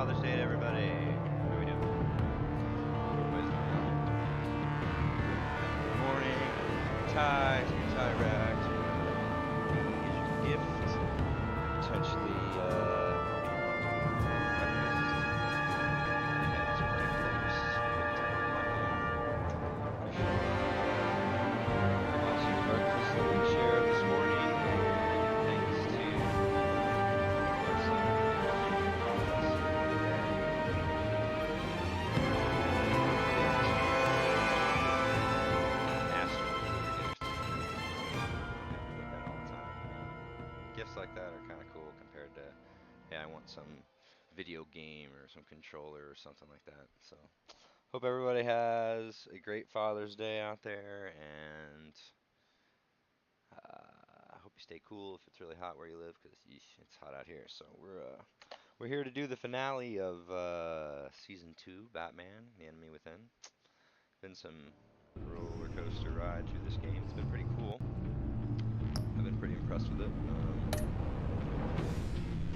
Father's Day to everybody. What are we doing? Good morning. Tie rack. Get your gift. Potentially, breakfast. Yeah, it's breakfast. Awesome breakfast that we shared this morning. Thanks to gifts like that are kind of cool compared to, hey, I want some video game or some controller or something like that. So, hope everybody has a great Father's Day out there, and I hope you stay cool if it's really hot where you live, because it's hot out here. So we're here to do the finale of season 2, Batman: The Enemy Within. Been some roller coaster ride through this game. It's been pretty cool. I've been pretty impressed with it.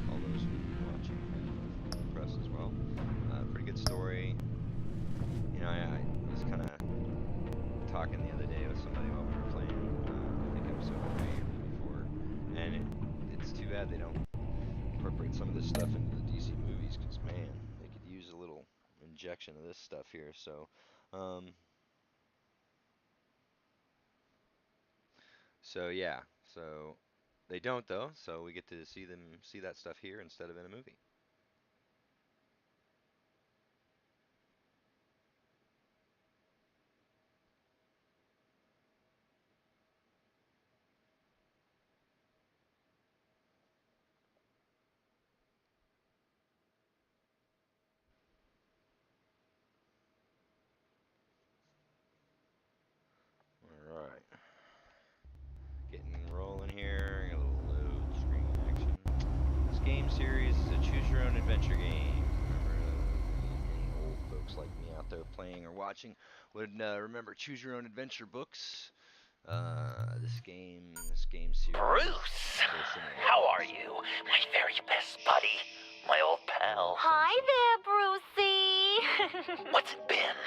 All those who've been watching have been impressed as well. Pretty good story. You know, I was kind of talking the other day with somebody while we were playing, I think episode 3 or before, and it's too bad they don't incorporate some of this stuff into the DC movies, because, man, they could use a little injection of this stuff here. So yeah, so they don't though, so we get to see that stuff here instead of in a movie. Alright. Getting rolling here, a little load screen action. This game series is a choose your own adventure game. Any old folks like me out there playing or watching would remember choose your own adventure books. This game series. Bruce, how are you? My very best buddy, my old pal. Hi there, Brucey. What's it been?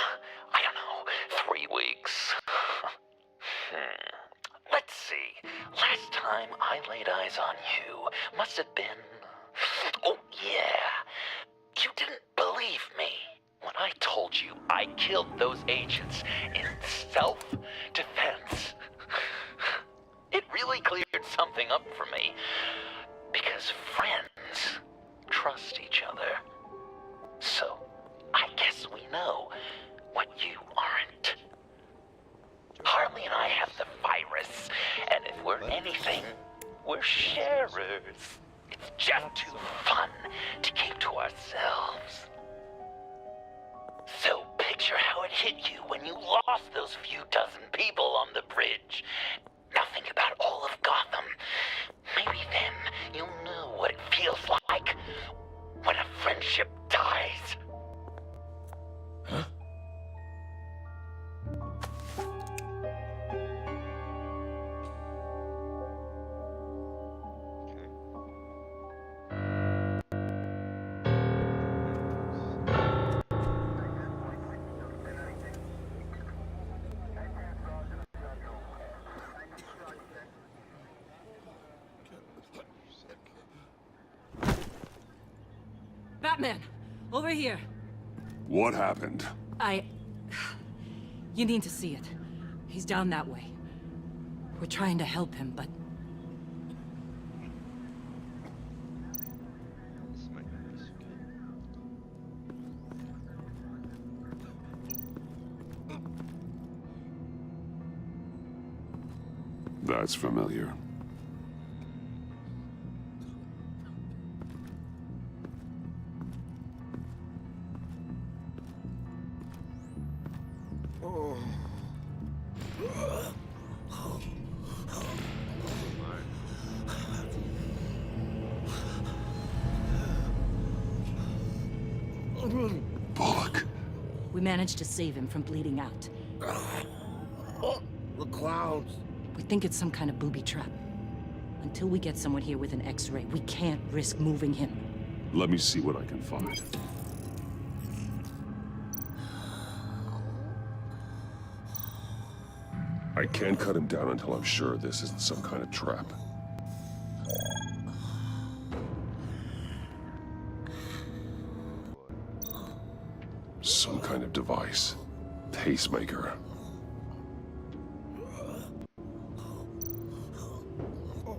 I don't know, 3 weeks. Let's see. Last time I laid eyes on you must have been... Oh, yeah. You didn't believe me when I told you I killed those agents in self-defense. It really cleared something up for me, because friends trust each other. So, I guess we know what you aren't. Harley and I have the virus, and if we're anything, we're sharers. It's just too fun to keep to ourselves. So picture how it hit you when you lost those few dozen people on the bridge. Now think about all of Gotham. Maybe then you'll know what it feels like when a friendship dies. Huh? Batman! Over here! What happened? You need to see it. He's down that way. We're trying to help him, but... This might be risky. That's familiar. Bullock. We managed to save him from bleeding out. The clouds. We think it's some kind of booby trap. Until we get someone here with an X-ray, we can't risk moving him. Let me see what I can find. I can't cut him down until I'm sure this isn't some kind of trap. Some kind of device. Pacemaker.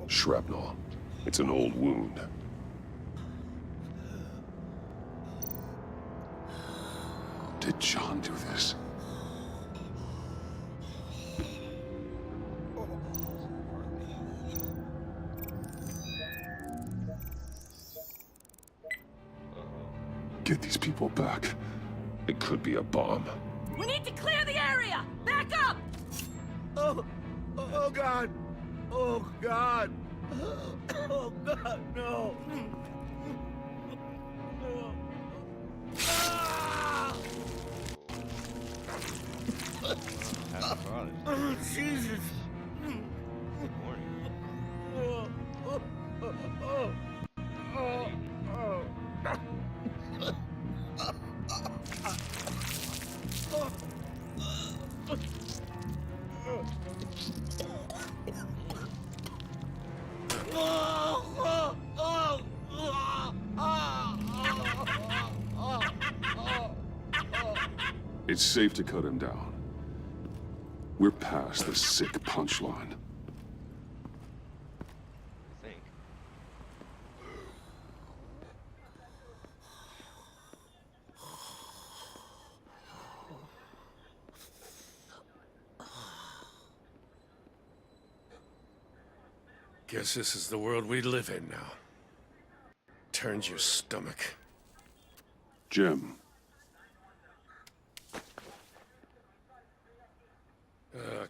Shrapnel. It's an old wound. Did John do this? Get these people back. It could be a bomb. We need to clear the area! Back up! Oh God! Oh God! Oh God, no! Ah! Happy Father's Day. Oh, Jesus! Good morning. Oh, oh, oh, oh, oh, oh. It's safe to cut him down. We're past the sick punchline. I think. Guess this is the world we live in now. Turns your stomach. Jim,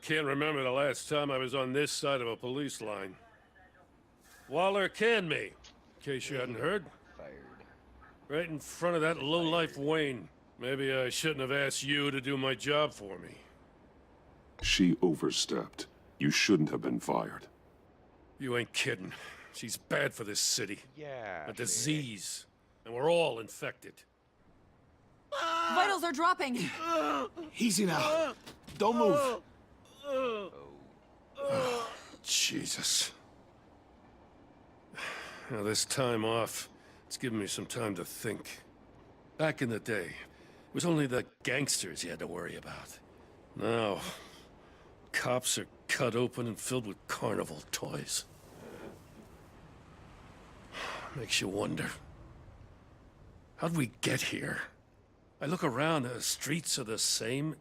Can't remember the last time I was on this side of a police line. Waller canned me, in case you hadn't heard. Fired. Right in front of that lowlife Wayne. Maybe I shouldn't have asked you to do my job for me. she overstepped. You shouldn't have been fired. You ain't kidding. She's bad for this city. Yeah. A disease. And we're all infected. Vitals are dropping! Easy now. Don't move. Jesus. Now, this time off, it's given me some time to think. Back in the day, it was only the gangsters you had to worry about. Now, cops are cut open and filled with carnival toys. Makes you wonder. How'd we get here? I look around, the streets are the same.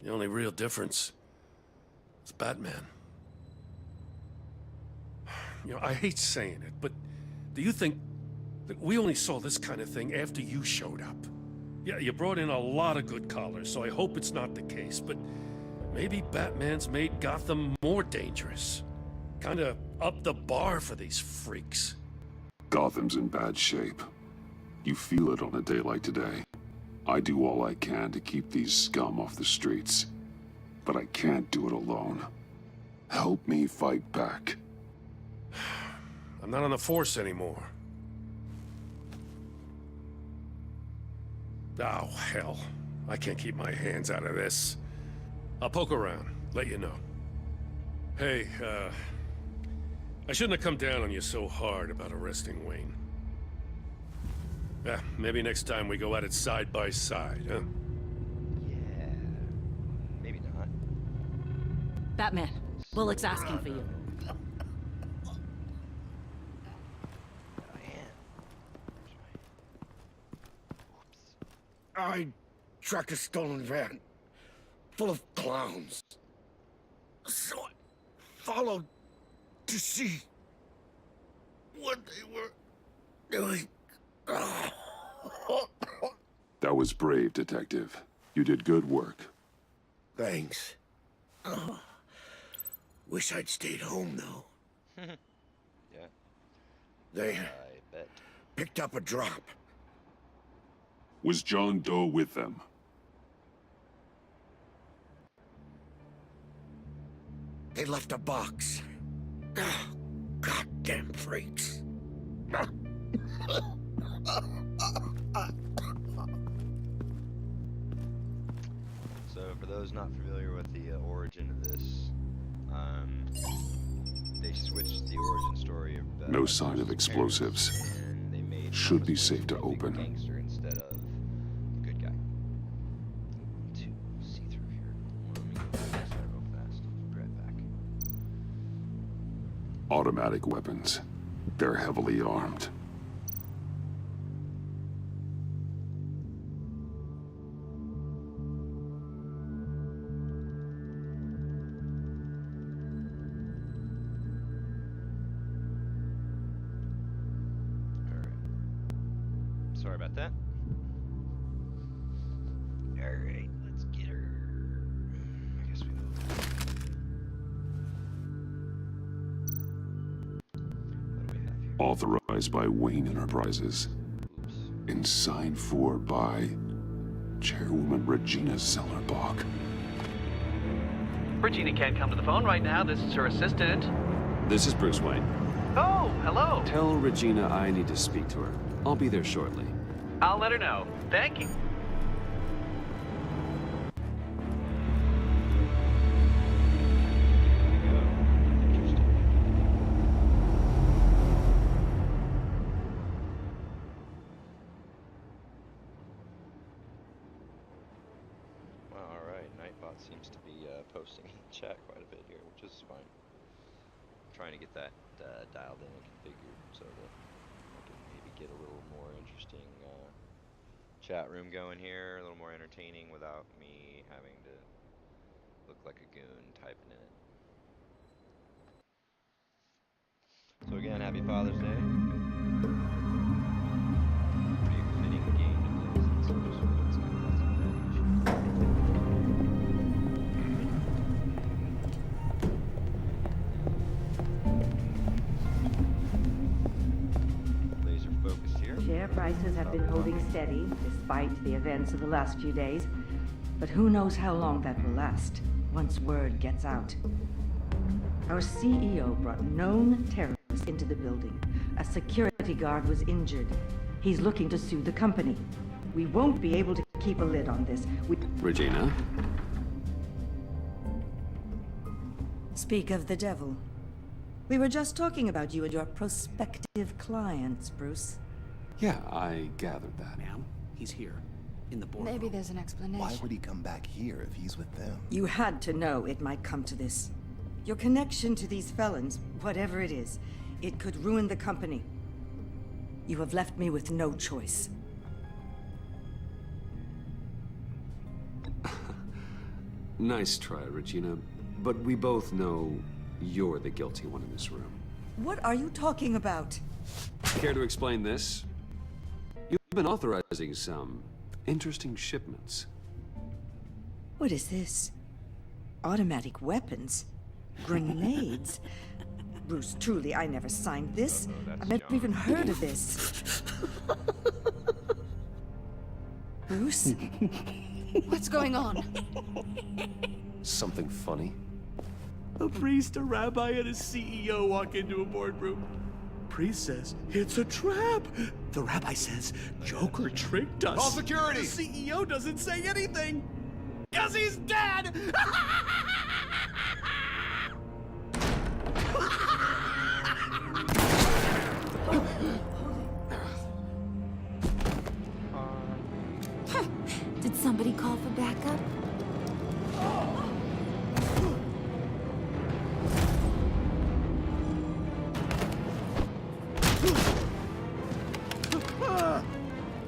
The only real difference is Batman. You know, I hate saying it, but do you think that we only saw this kind of thing after you showed up? Yeah, you brought in a lot of good callers, so I hope it's not the case, but maybe Batman's made Gotham more dangerous. Kinda up the bar for these freaks. Gotham's in bad shape. You feel it on a day like today. I do all I can to keep these scum off the streets, but I can't do it alone. Help me fight back. I'm not on the force anymore. Oh, hell. I can't keep my hands out of this. I'll poke around, let you know. Hey, I shouldn't have come down on you so hard about arresting Wayne. Yeah, maybe next time we go at it side by side, huh? Yeah. Maybe not. Batman, Bullock's asking for you. I am. Whoops. I tracked a stolen van full of clowns. So I followed to see what they were doing. That was brave, Detective. You did good work. Thanks. Wish I'd stayed home, though. Yeah. They I bet. picked up a drop. Was John Doe with them? They left a box. Goddamn freaks. So, for those not familiar with the origin of this, they switched the origin story of No sign of explosives. and they made Should Thomas be Wayne safe to a big open. gangster instead of the good guy. To see through here. Let me go back real fast. I'll be right back. Automatic weapons. They're heavily armed. Sorry about that. Alright, let's get her. I guess we will. What do we have here? Authorized by Wayne Enterprises. Oops. And signed for by Chairwoman Regina Zellerbach. Regina can't come to the phone right now. This is her assistant. This is Bruce Wayne. Oh, hello. Tell Regina I need to speak to her. I'll be there shortly. I'll let her know. Thank you. Interesting. Well, alright, Nightbot seems to be posting in the chat quite a bit here, which is fine. I'm trying to get that dialed in and configured so that I can maybe get a little more interesting chat room going here, a little more entertaining without me having to look like a goon typing in it. So again, happy Father's Day. Pretty fitting game to play since most of it's kind of some issue. Laser focused here. Share prices have been holding steady despite the events of the last few days. But who knows how long that will last once word gets out. Our CEO brought known terrorists into the building. A security guard was injured. He's looking to sue the company. We won't be able to keep a lid on this. Regina? Speak of the devil. We were just talking about you and your prospective clients, Bruce. Yeah, I gathered that. Ma'am, he's here. In the boardroom. Maybe there's an explanation. Why would he come back here if he's with them? You had to know it might come to this. Your connection to these felons, whatever it is, it could ruin the company. You have left me with no choice. Nice try, Regina. But we both know you're the guilty one in this room. What are you talking about? Care to explain this? You've been authorizing some interesting shipments. What is this? Automatic weapons? Grenades? Bruce, truly, I never signed this. I've never even heard of this. Bruce? What's going on? Something funny? A priest, a rabbi, and a CEO walk into a boardroom. Priest says, it's a trap. The rabbi says, Joker tricked us. Call security. The CEO doesn't say anything. 'Cause he's dead! Did somebody call for backup?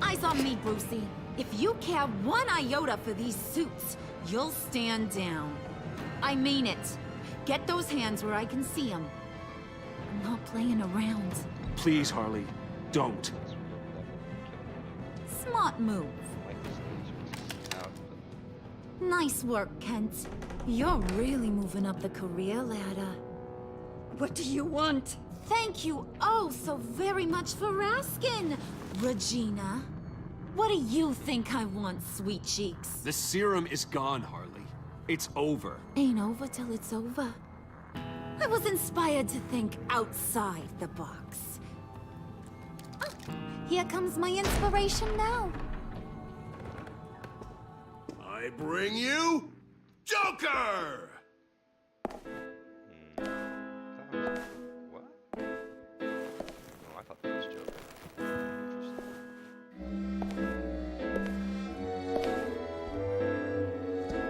Eyes on me, Brucey. If you care one iota for these suits, you'll stand down. I mean it. Get those hands where I can see them. I'm not playing around. Please, Harley, don't. Smart move. Nice work, Kent. You're really moving up the career ladder. What do you want? Thank you oh so very much for asking, Regina. What do you think I want, sweet cheeks? The serum is gone, Harley. It's over. Ain't over till it's over. I was inspired to think outside the box. Here comes my inspiration now. I bring you Joker! What? No, I thought that was Joker. Interesting.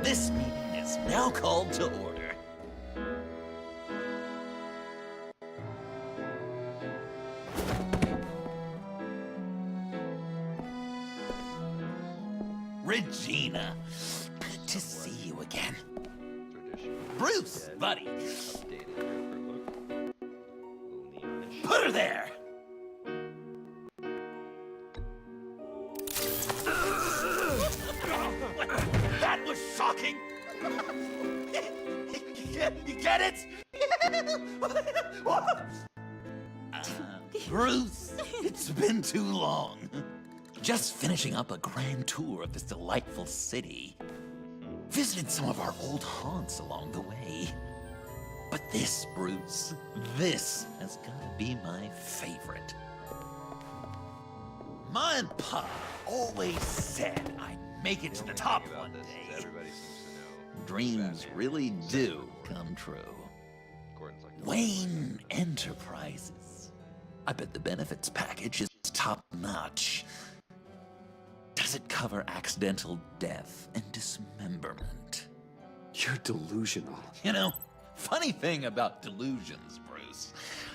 This meeting is now called to order. Regina, good to see you again. Bruce, buddy. Updated Joker look. Little neonish. Put her there! That was shocking! You get it? Bruce, it's been too long. Just finishing up a grand tour of this delightful city. Visited some of our old haunts along the way. But this, Bruce, this has got to be my favorite. Ma and Pa always said I'd make it to the top one day. Everybody seems to know. Dreams Batman. really do come true. Gordon's like, Wayne Enterprises. I bet the benefits package is top-notch. Does it cover accidental death and dismemberment? You're delusional. You know, funny thing about delusions, Bruce.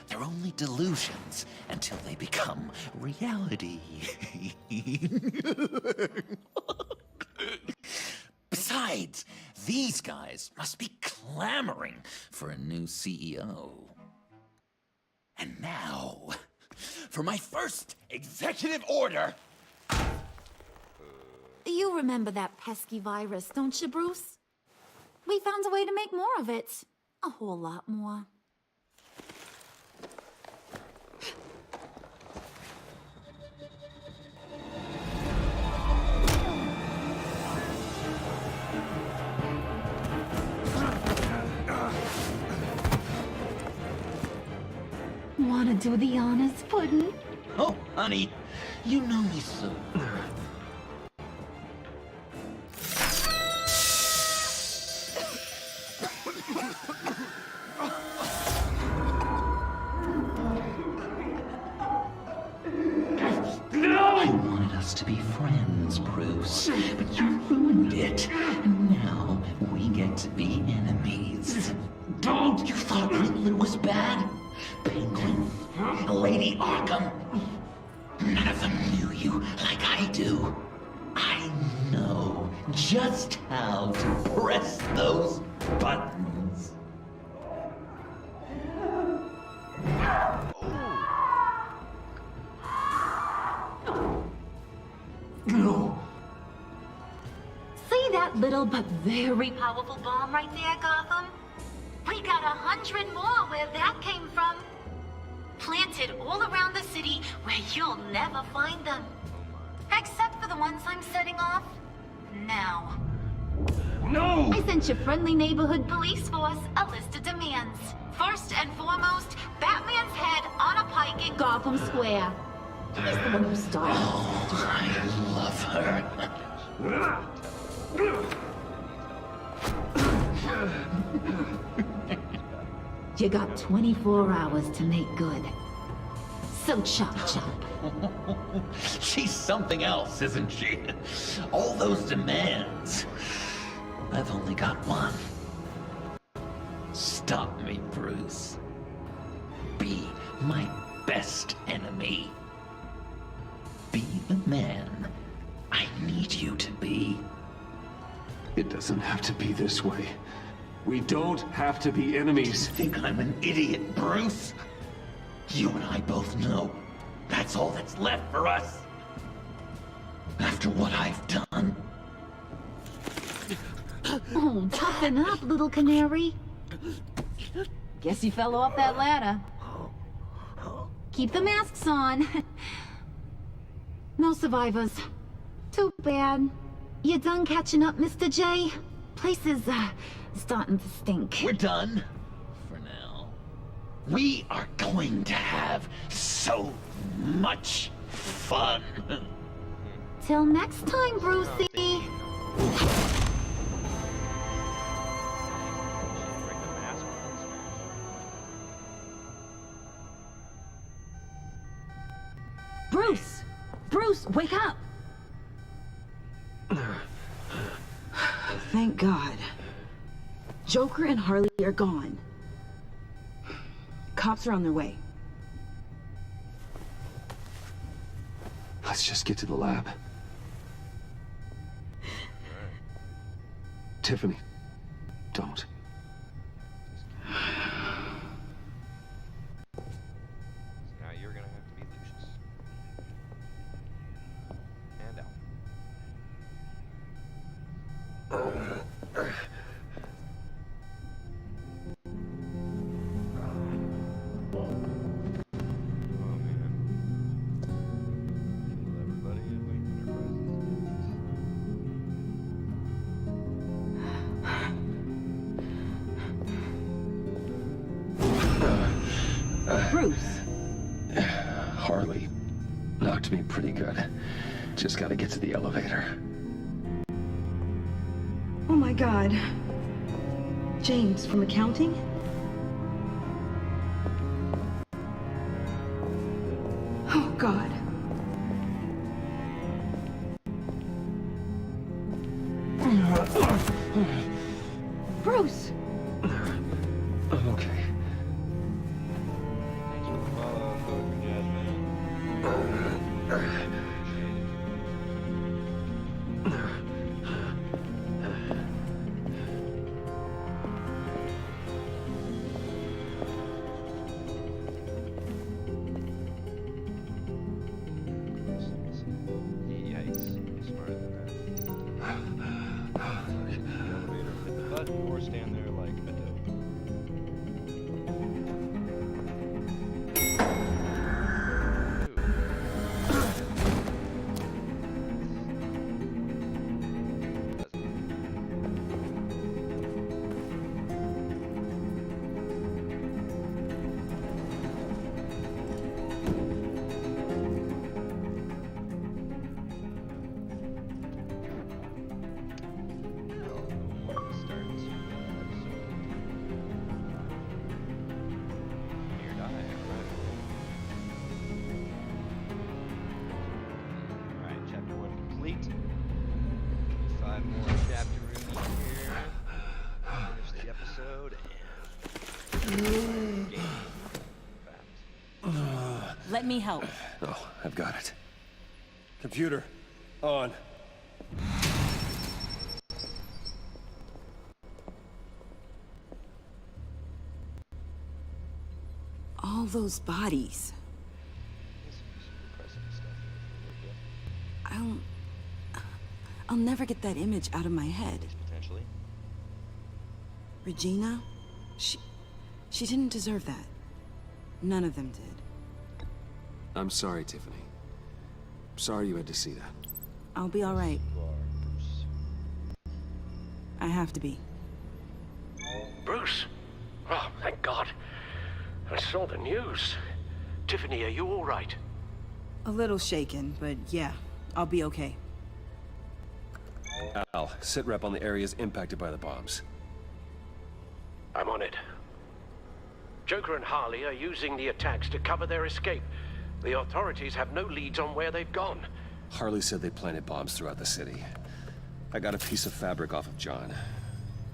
They're only delusions until they become reality. Besides, these guys must be clamoring for a new CEO. And now, for my first executive order. You remember that pesky virus, don't you, Bruce? We found a way to make more of it. A whole lot more. Wanna do the honors, Puddin'? Oh, honey, you know me so. I wanted us to be friends, Bruce, but you ruined it. And now we get to be enemies. Don't! You thought Riddler was bad? Penguin, Lady Arkham. None of them knew you like I do. I know just how to press those buttons. No. See that little but very powerful bomb right there, Gotham? We got 100 more where that came from. Planted all around the city where you'll never find them. Except for the ones I'm setting off now. No! I sent your friendly neighborhood police force a list of demands. First and foremost, Batman's head on a pike in Gotham Square. He's the one who started. Oh, I love her. You got 24 hours to make good. So chop chop. She's something else, isn't she? All those demands. I've only got one. Stop me, Bruce. Be my best enemy. Be the man I need you to be. It doesn't have to be this way. We don't have to be enemies. You think I'm an idiot, Bruce? You and I both know that's all that's left for us. After what I've done. Oh, toughen up, little canary. Guess you fell off that ladder. Keep the masks on. No survivors. Too bad. You done catching up, Mr. J? Place is, starting to stink. We're done. For now. We are going to have so much fun. Till next time, Brucey. Bruce! Bruce, wake up! Thank God. Joker and Harley are gone. Cops are on their way. Let's just get to the lab. Tiffany, don't. Now you're gonna have to be Lucius. And out. Oh man. Kill everybody at Wayne Enterprises. Bruce! Harley knocked me pretty good. Just gotta get to the elevator. Oh my God. James from accounting? Oh God. Bruce! I'm okay. Thanks for the follow, Coach Jasmine. Yikes, you're smarter than that. Hit the elevator, hit the button, or stand there like a dope. Alright, chapter 1 complete. 5 more chapter rooms here. Finish the episode and game. Fact. Let me help. Oh, I've got it. Computer, on. All those bodies. I'll never get that image out of my head. Potentially. Regina? She didn't deserve that. None of them did. I'm sorry, Tiffany. Sorry you had to see that. I'll be all right. You are Bruce. I have to be. Bruce? Oh, thank God. I saw the news. Tiffany, are you all right? A little shaken, but yeah, I'll be okay. Al, sit rep on the areas impacted by the bombs. I'm on it. Joker and Harley are using the attacks to cover their escape. The authorities have no leads on where they've gone. Harley said they planted bombs throughout the city. I got a piece of fabric off of John.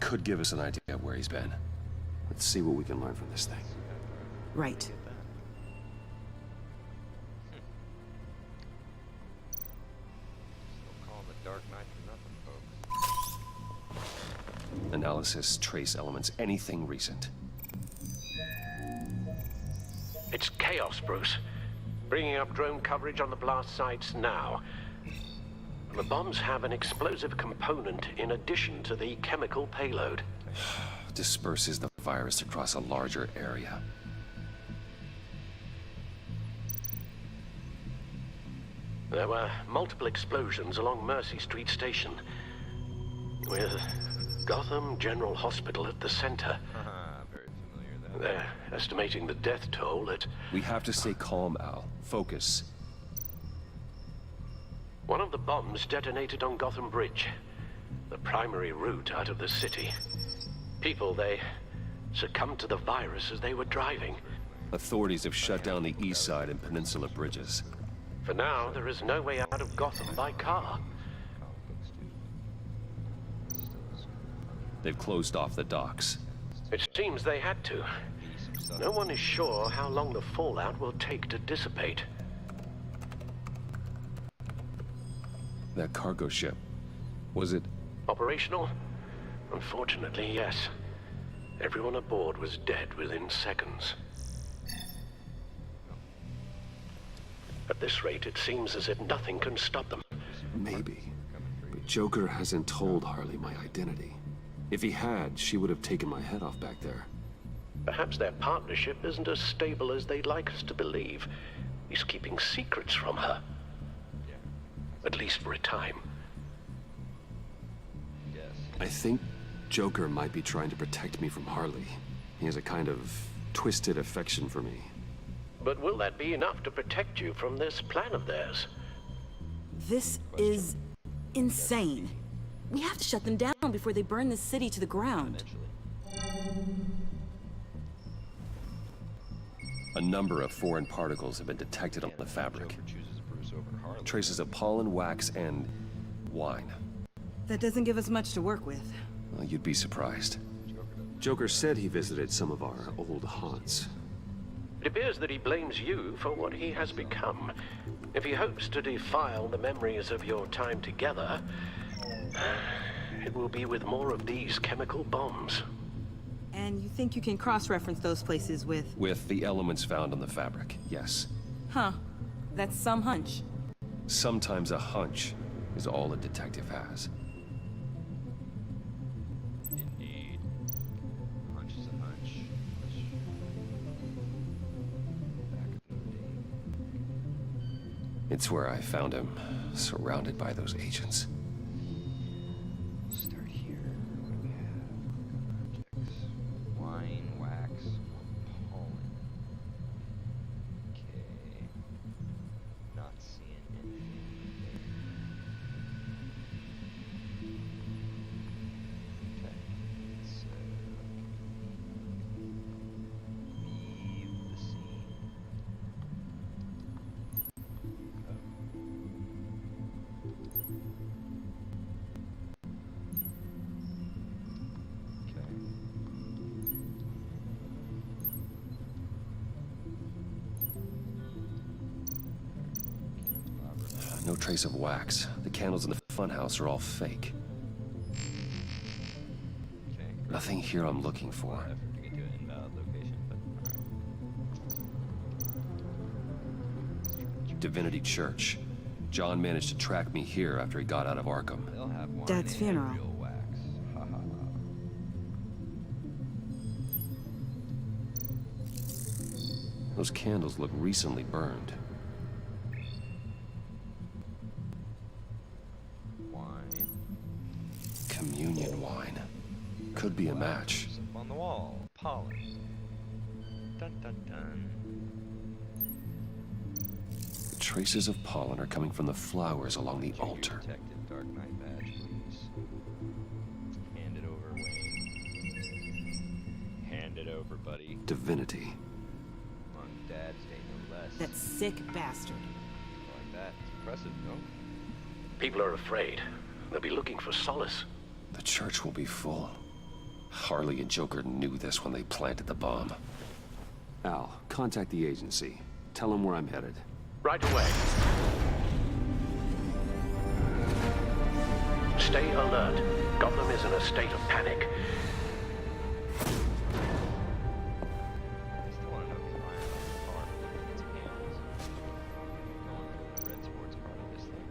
Could give us an idea of where he's been. Let's see what we can learn from this thing. Right. Still calling the Dark Knight for nothing, folks. Analysis, trace elements, anything recent. It's chaos, Bruce. Bringing up drone coverage on the blast sites now. The bombs have an explosive component in addition to the chemical payload. Disperses the virus across a larger area. There were multiple explosions along Mercy Street Station, with Gotham General Hospital at the center. Very familiar with that. They're estimating the death toll at... We have to stay calm, Al. Focus. One of the bombs detonated on Gotham Bridge, the primary route out of the city. People, they succumbed to the virus as they were driving. Authorities have shut down the east side and peninsula bridges. For now, there is no way out of Gotham by car. They've closed off the docks. It seems they had to. No one is sure how long the fallout will take to dissipate. That cargo ship, was it? Operational? Unfortunately, yes. Everyone aboard was dead within seconds. At this rate, it seems as if nothing can stop them. Maybe. But Joker hasn't told Harley my identity. If he had, she would have taken my head off back there. Perhaps their partnership isn't as stable as they'd like us to believe. He's keeping secrets from her. At least for a time. I think Joker might be trying to protect me from Harley. He has a kind of twisted affection for me. But will that be enough to protect you from this plan of theirs? This is insane. We have to shut them down before they burn this city to the ground. A number of foreign particles have been detected on the fabric. Traces of pollen, wax, and wine. That doesn't give us much to work with. Well, you'd be surprised. Joker said he visited some of our old haunts. It appears that he blames you for what he has become. If he hopes to defile the memories of your time together, it will be with more of these chemical bombs. And you think you can cross-reference those places with... With the elements found on the fabric, yes. Huh. That's some hunch. Sometimes a hunch is all a detective has. Indeed. Hunch is a hunch. It's where I found him, surrounded by those agents. We'll start here. What do we have? Objects. Wine, wax, or pollen. Okay. Not seeing anything there. Okay. So leave the scene. No trace of wax. The candles in the funhouse are all fake. Okay. Nothing here I'm looking for. Effort to get to an invalid location, but alright. Divinity Church. John managed to track me here after he got out of Arkham. They'll have wine Dad's and funeral. real wax. Ha ha ha. Those candles look recently burned. Wine. Communion wine. Could be a match. Up on the wall. Pollen. Dun dun dun. The traces of pollen are coming from the flowers along the altar. Detective Dark Knight badge, please. Hand it over, Wayne. Hand it over, buddy. Divinity. Come on, Dad's Day, no less. That sick bastard. Like that. It's impressive, no? People are afraid. They'll be looking for solace. The church will be full. Harley and Joker knew this when they planted the bomb. Al, contact the agency. Tell them where I'm headed. Right away. Stay alert. Gotham is in a state of panic. I still want to know who's buying the car. It's hands. Going the red sports car to this thing.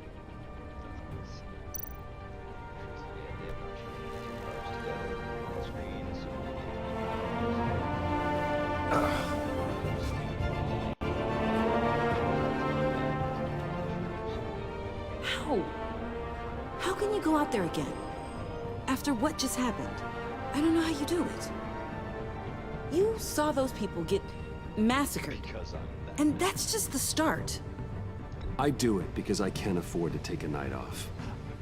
Yeah, they have not shown the two cars together on screen, so How? How can you go out there again? After what just happened? I don't know how you do it. You saw those people get massacred. because I'm that. And that's just the start. I do it because I can't afford to take a night off.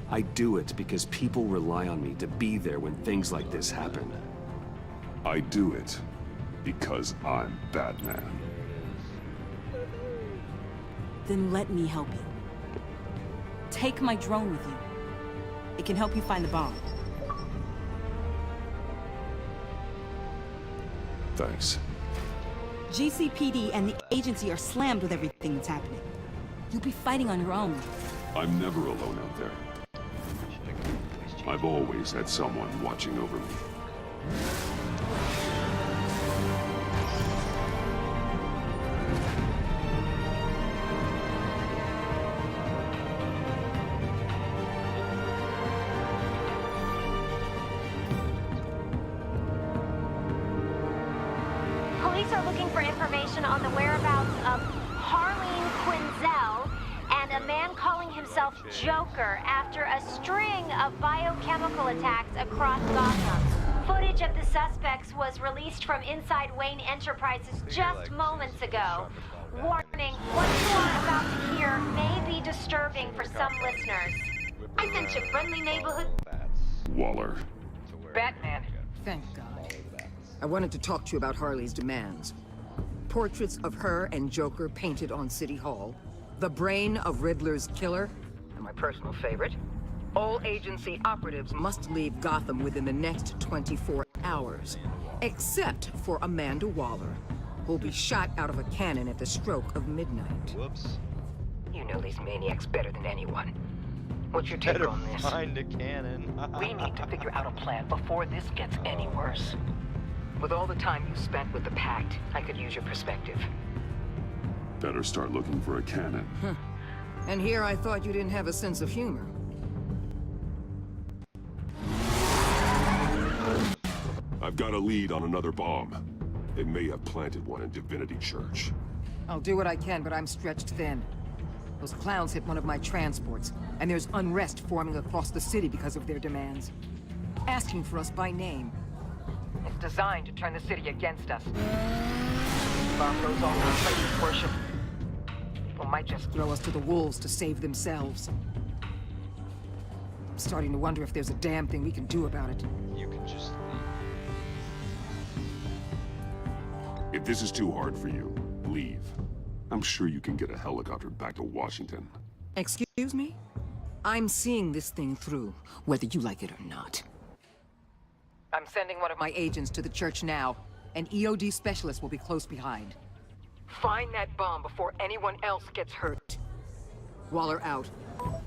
I do it because people rely on me to be there when things like this happen. I do it because I'm Batman. Then let me help you. Take my drone with you. It can help you find the bomb. Thanks. GCPD and the agency are slammed with everything that's happening. You'll be fighting on your own. I'm never alone out there. I've always had someone watching over me. Police are looking for information on the whereabouts of Harleen Quinzel and a man calling himself Joker after a string of biochemical attacks across Gotham. Footage of the suspects was released from inside Wayne Enterprises just moments ago. Warning, what you are about to hear may be disturbing for some listeners. I sent you friendly neighborhood... Waller. Batman. Thank God. I wanted to talk to you about Harley's demands. Portraits of her and Joker painted on City Hall. The brain of Riddler's killer. And my personal favorite. All agency operatives must leave Gotham within the next 24 hours. Except for Amanda Waller, who'll be shot out of a cannon at the stroke of midnight. Whoops. You know these maniacs better than anyone. What's your take on this? Find a cannon. We need to figure out a plan before this gets any worse. With all the time you spent with the Pact, I could use your perspective. Better start looking for a cannon. And here I thought you didn't have a sense of humor. I've got a lead on another bomb. They may have planted one in Divinity Church. I'll do what I can, but I'm stretched thin. Those clowns hit one of my transports, and there's unrest forming across the city because of their demands. Asking for us by name. It's designed to turn the city against us. Bomb goes off in places of worship. People might just throw us to the wolves to save themselves. I'm starting to wonder if there's a damn thing we can do about it. You can just leave. If this is too hard for you, leave. I'm sure you can get a helicopter back to Washington. Excuse me? I'm seeing this thing through, whether you like it or not. I'm sending one of my agents to the church now. An EOD specialist will be close behind. Find that bomb before anyone else gets hurt. Waller out. Yeah,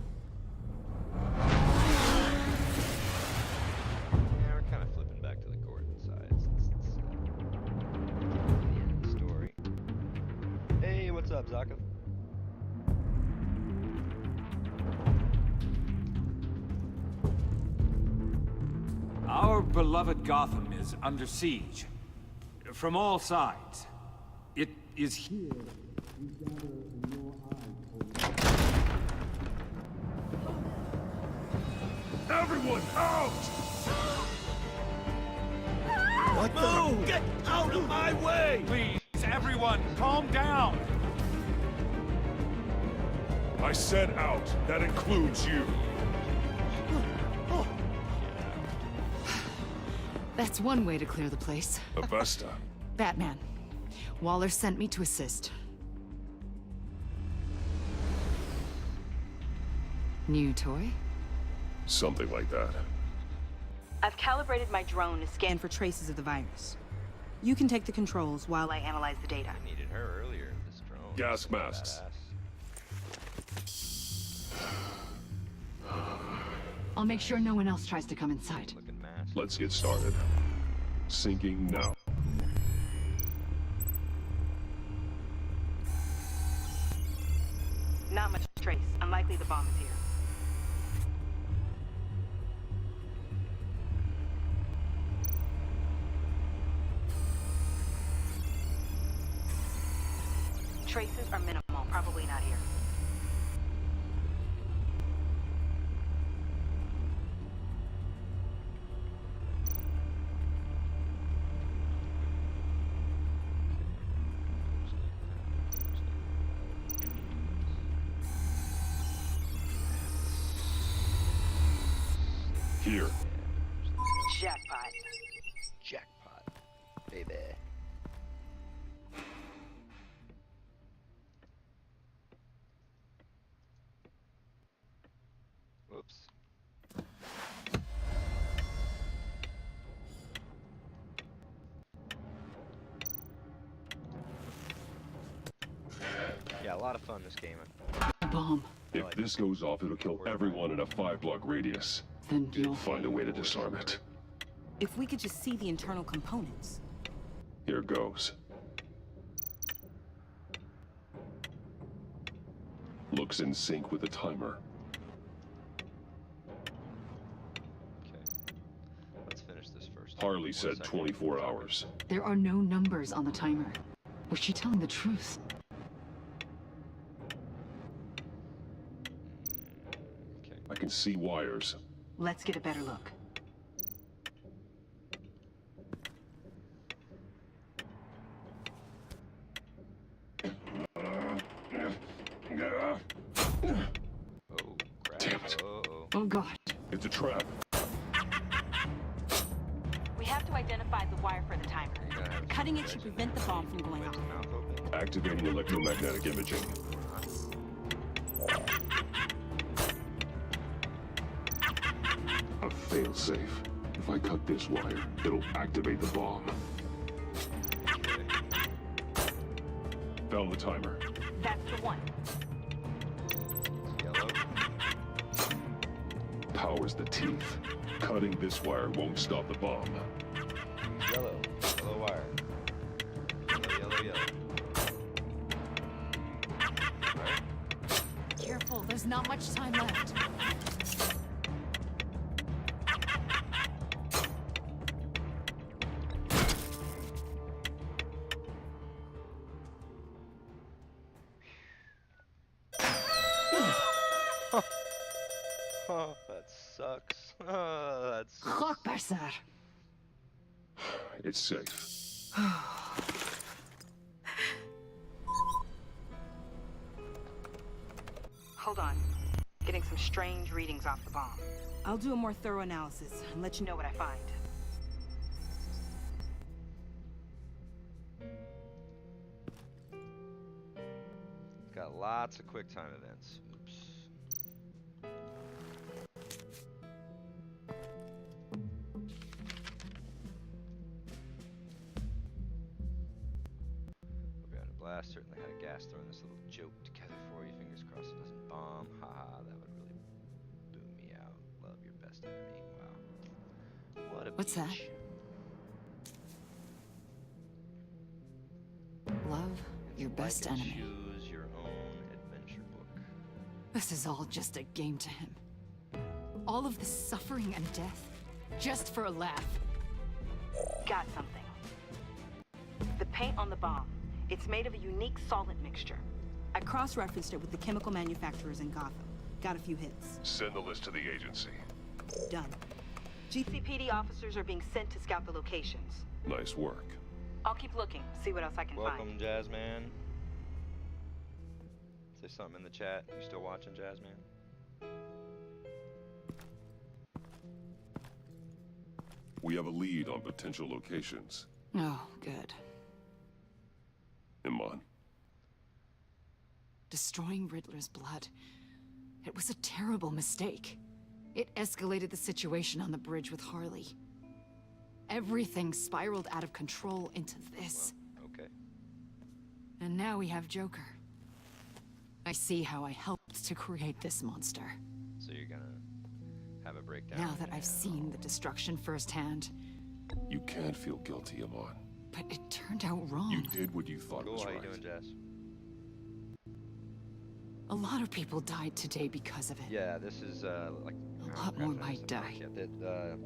we're kind of flipping back to the Gordon side. It's the end of the story. Hey, what's up, Zaka? Our beloved Gotham is under siege. From all sides. It is here that we gather in your eye, Everyone out! What Move! Get out of my way! Please, everyone, calm down! I said out. That includes you. That's one way to clear the place. Avesta. Batman. Waller sent me to assist. New toy? Something like that. I've calibrated my drone to scan for traces of the virus. You can take the controls while I analyze the data. I needed her earlier. This drone. Gas masks. I'll make sure no one else tries to come inside. Let's get started. Sinking now. Not much trace. Unlikely the bomb is here. Traces are minimal. Probably not here. Here. Jackpot. Jackpot, baby. Whoops. Yeah, a lot of fun this game. Bomb. If this goes off, it'll kill everyone in a 5-block radius. Then you'll Find a way to disarm it. If we could just see the internal components. Here goes. Looks in sync with the timer. Okay. Let's finish this first. Harley said 24 hours. There are no numbers on the timer. Was she telling the truth? I can see wires. Let's get a better look. Damn it. Oh god. It's a trap. We have to identify the wire for the timer. Cutting it should prevent the bomb from going off. Activating electromagnetic imaging. A failsafe. If I cut this wire, it'll activate the bomb. Found the timer. That's the one. Yellow. Powers the teeth. Cutting this wire won't stop the bomb. Yellow. Yellow wire. Yellow, yellow, yellow. Right. Careful, there's not much time left. Oh, that sucks. Oh, that sucks. Rockbasser. It's safe. Hold on. Getting some strange readings off the bomb. I'll do a more thorough analysis and let you know what I find. It's got lots of quick time events. Oops. We're behind a blast. Certainly had a gas throwing this little joke together for you. Fingers crossed it doesn't bomb. Haha, that would really boom me out. Love your best enemy. Wow. What a What's that? beach. Love your best Like and enemy. Choose your own adventure book. This is all just a game to him. All of this suffering and death, just for a laugh. Got something. The paint on the bomb. It's made of a unique solvent mixture. I cross-referenced it with the chemical manufacturers in Gotham. Got a few hits. Send the list to the agency. Done. GCPD officers are being sent to scout the locations. Nice work. I'll keep looking, see what else I can Welcome, find. Jazzman. Say something in the chat. You still watching, Jazzman? We have a lead on potential locations. Oh, good. Iman. Destroying Riddler's blood. It was a terrible mistake. It escalated the situation on the bridge with Harley. Everything spiraled out of control into this. Well, okay. And now we have Joker. I see how I helped to create this monster. So you're gonna have a breakdown. Now that I've seen the destruction firsthand. You can't feel guilty, Iman. But it turned out wrong. You did what you thought Cool, was how right. you doing, Jazz? A lot of people died today because of it. Yeah, this is like A lot more might die. Yeah,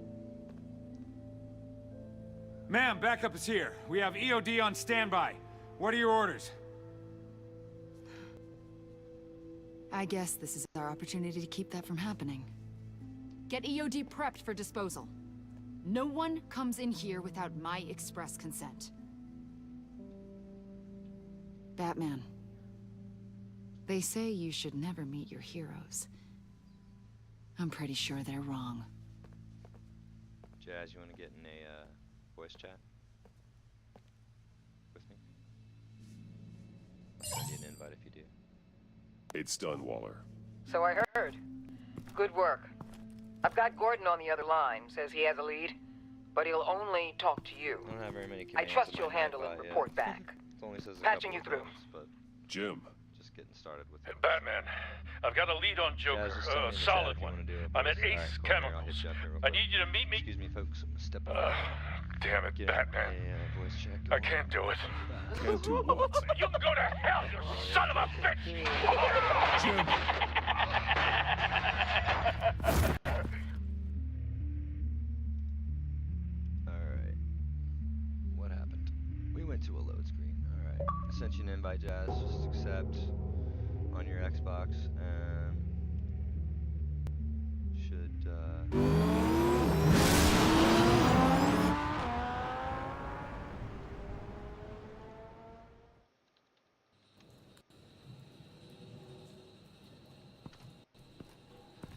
Ma'am, backup is here. We have EOD on standby. What are your orders? I guess this is our opportunity to keep that from happening. Get EOD prepped for disposal. No one comes in here without my express consent. Batman. They say you should never meet your heroes. I'm pretty sure they're wrong. Jazz, you want to get in a voice chat with me? I'll send you an invite if you do. It's done, Waller. So I heard. Good work. I've got Gordon on the other line. Says he has a lead, but he'll only talk to you. I don't have very many I commands trust in you'll my handle invite and yet. report back. It only says a Patching couple you of through. things, but Jim. just getting started with it. Batman, I've got a lead on Joker, Jazz, just tell me in the chat solid if you one. wanna do it, I'm at boys. Ace Alright, cool, here, I'll hit Chemicals. you up here real I quick. need you to meet me. Excuse me, folks. I'm gonna step out. Damn it, Get Batman. a voice check I can't do it. Can't do what? You can go to hell, you son of a bitch! Jim! Alright. What happened? We went to a load screen. Alright. I sent you an invite, Jazz. Just accept on your Xbox and should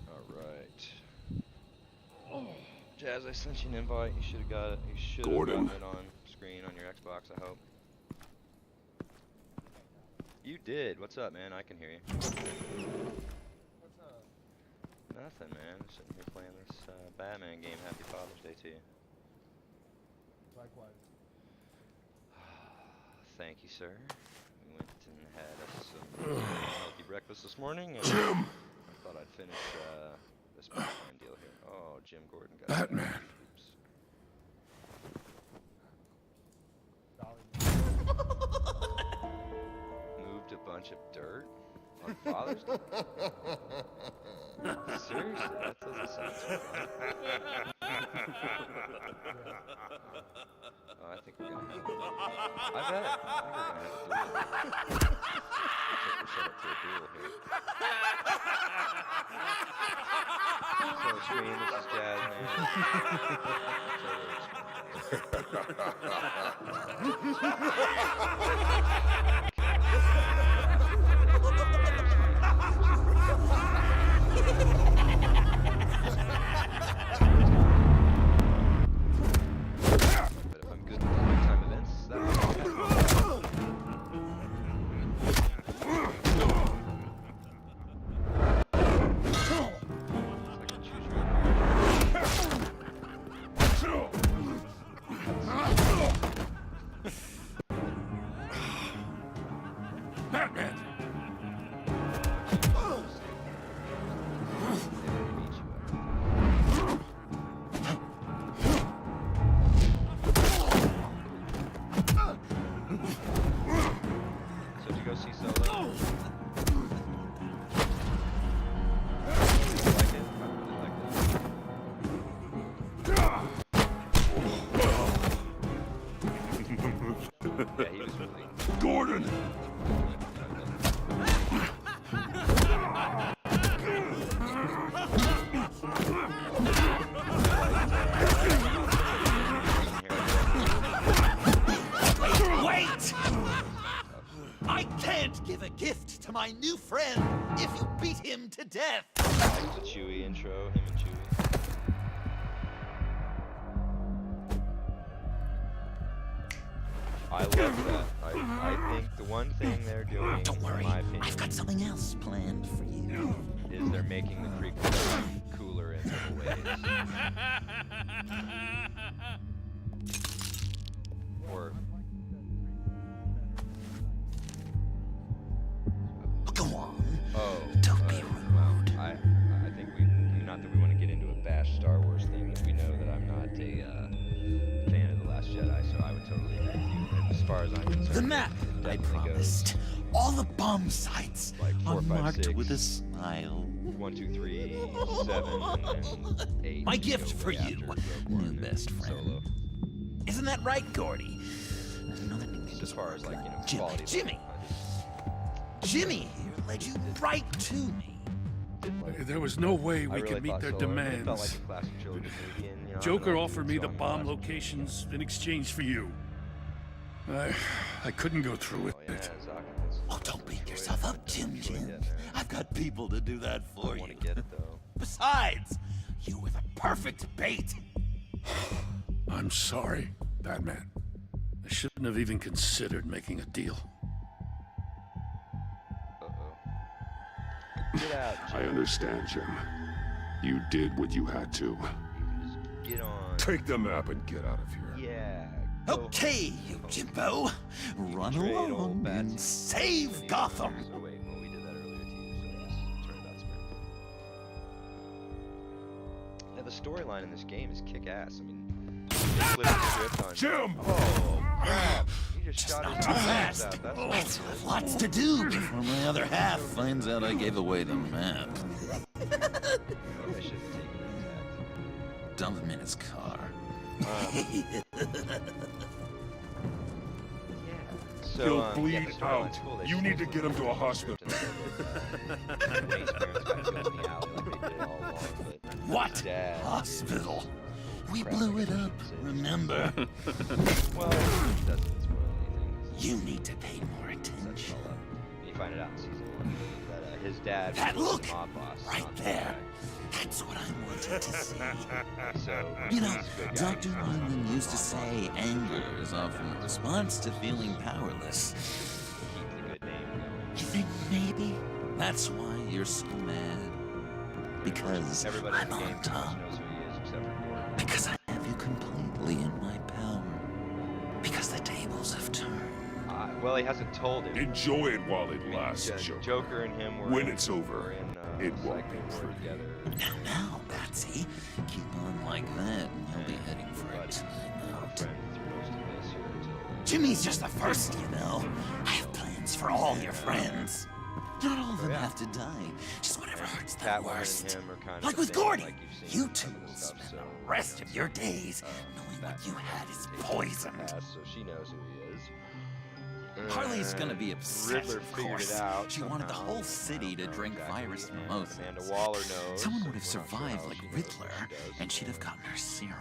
Alright. Jazz, I sent you an invite. You should have got it. You should have Gordon. gotten it on screen on your Xbox, I hope. You did. What's up, man? I can hear you. What's up? Nothing, man. Just sitting here playing this Batman game. Happy Father's Day to you. Likewise. Thank you, sir. We went and had us some healthy breakfast this morning. And Jim! I thought I'd finish this Batman deal here. Oh, Jim Gordon got Batman. Oops. Moved a bunch of dirt on Father's Day? Seriously, that doesn't sound too bad. Oh, I think we're gonna have to. I bet. I think we're gonna have to do it. I think we're set up for a duel here. So, screen, this is Jazz, But if I'm good with the quick time events, that might happen. Batman! So did you go see Solo? Like it? I really liked it. Yeah, he was really... Gordon! Wait! I can't give a gift to my new friend if you beat him to death. I liked the Chewie intro, him and Chewie. I love that. I think the one thing they're doing, Don't worry, in my opinion, I've got something else planned for you. is they're making the prequel cooler in little ways. Or Go on. oh, Don't be rude. well, I think not that we want to get into a bash Star Wars thing. We know that I'm not a fan of The Last Jedi, so I would totally agree with you. And as far as I'm concerned, The map, it I definitely promised. All the bomb sites Like 4, are 5, marked 6. with a smile. 1, 2, 3, 7, and then 8. My to gift go for way you, after Rogue new One and best friend. Solo. Isn't that right, Gordy? There's another nickname. As far as like quality. of Jimmy. life, Jimmy here led you right to me. There was no way we I really could meet thought their Solo. It demands. felt like a classic trilogy movie, and, I don't Joker know if offered you me the saw any bomb last- locations in exchange for you. I couldn't go through with Yeah, it. Zoc, Oh, don't beat yourself up, Jim. I've got people to do that for I you. want to get it though. Besides, you were the perfect bait. I'm sorry, Batman. I shouldn't have even considered making a deal. Get out, Jim. I understand, Jim. You did what you had to. Get on. Take the map and get out of here. Yeah. Okay, you Jimbo. Run along and save Gotham. So wait, well, we did that earlier too, so yes, turn it out smart. Yeah, the storyline in this game is kick-ass. I mean, flip the script on Jim! Oh, crap. He just shot his eyes out. That's I still have lots to do before my other half finds out I gave away the map. I should have taken that. Dump him in his car. So, He'll yeah, bleed the storyline's out. cool. They You need to get him to a hospital. Wayne's parents got killed in the alley like they did all along, but What? his dad Hospital? is We crappy, blew it I up, should say. remember? Well, it doesn't spoil anything. You need to pay more attention. You find it out in season 1 that his dad That was look! the mob boss. Right not the there. guy. That's what I wanted to see. So, You know, he's a good guy. Dr. Weinman used to say anger is often a response to feeling powerless. Keep the good name going. You think maybe that's why you're so mad? Because Everybody in I'm the game on top. knows who he is except for Gordon. Because I have you completely in my power. Because the tables have turned. Well, he hasn't told him. Enjoy it while it lasts, Joker. Joker and him were When in, it's over, were in, it won't Psycho be War free. together. Now, Batsy, keep on like that and you'll be heading for a Buddies. timeout. Friend through most of this here until Jimmy's just the first, you know. I have plans for all your friends. Not all of them have to die. Just whatever hurts them Catwoman worst. and him are kind of Like the with same, Gordy. like you've seen You in two some of the will stuff, spend so, the rest of your days knowing what you had is poisoned. so she knows who he is. Harley's gonna be upset, Riddler of figured course. it out. She wanted the somehow. whole city to drink Exactly. virus And mimosas. Amanda Waller knows. Someone would have We're not sure survived how like she knows, Riddler, but she does. and she'd have gotten her serum.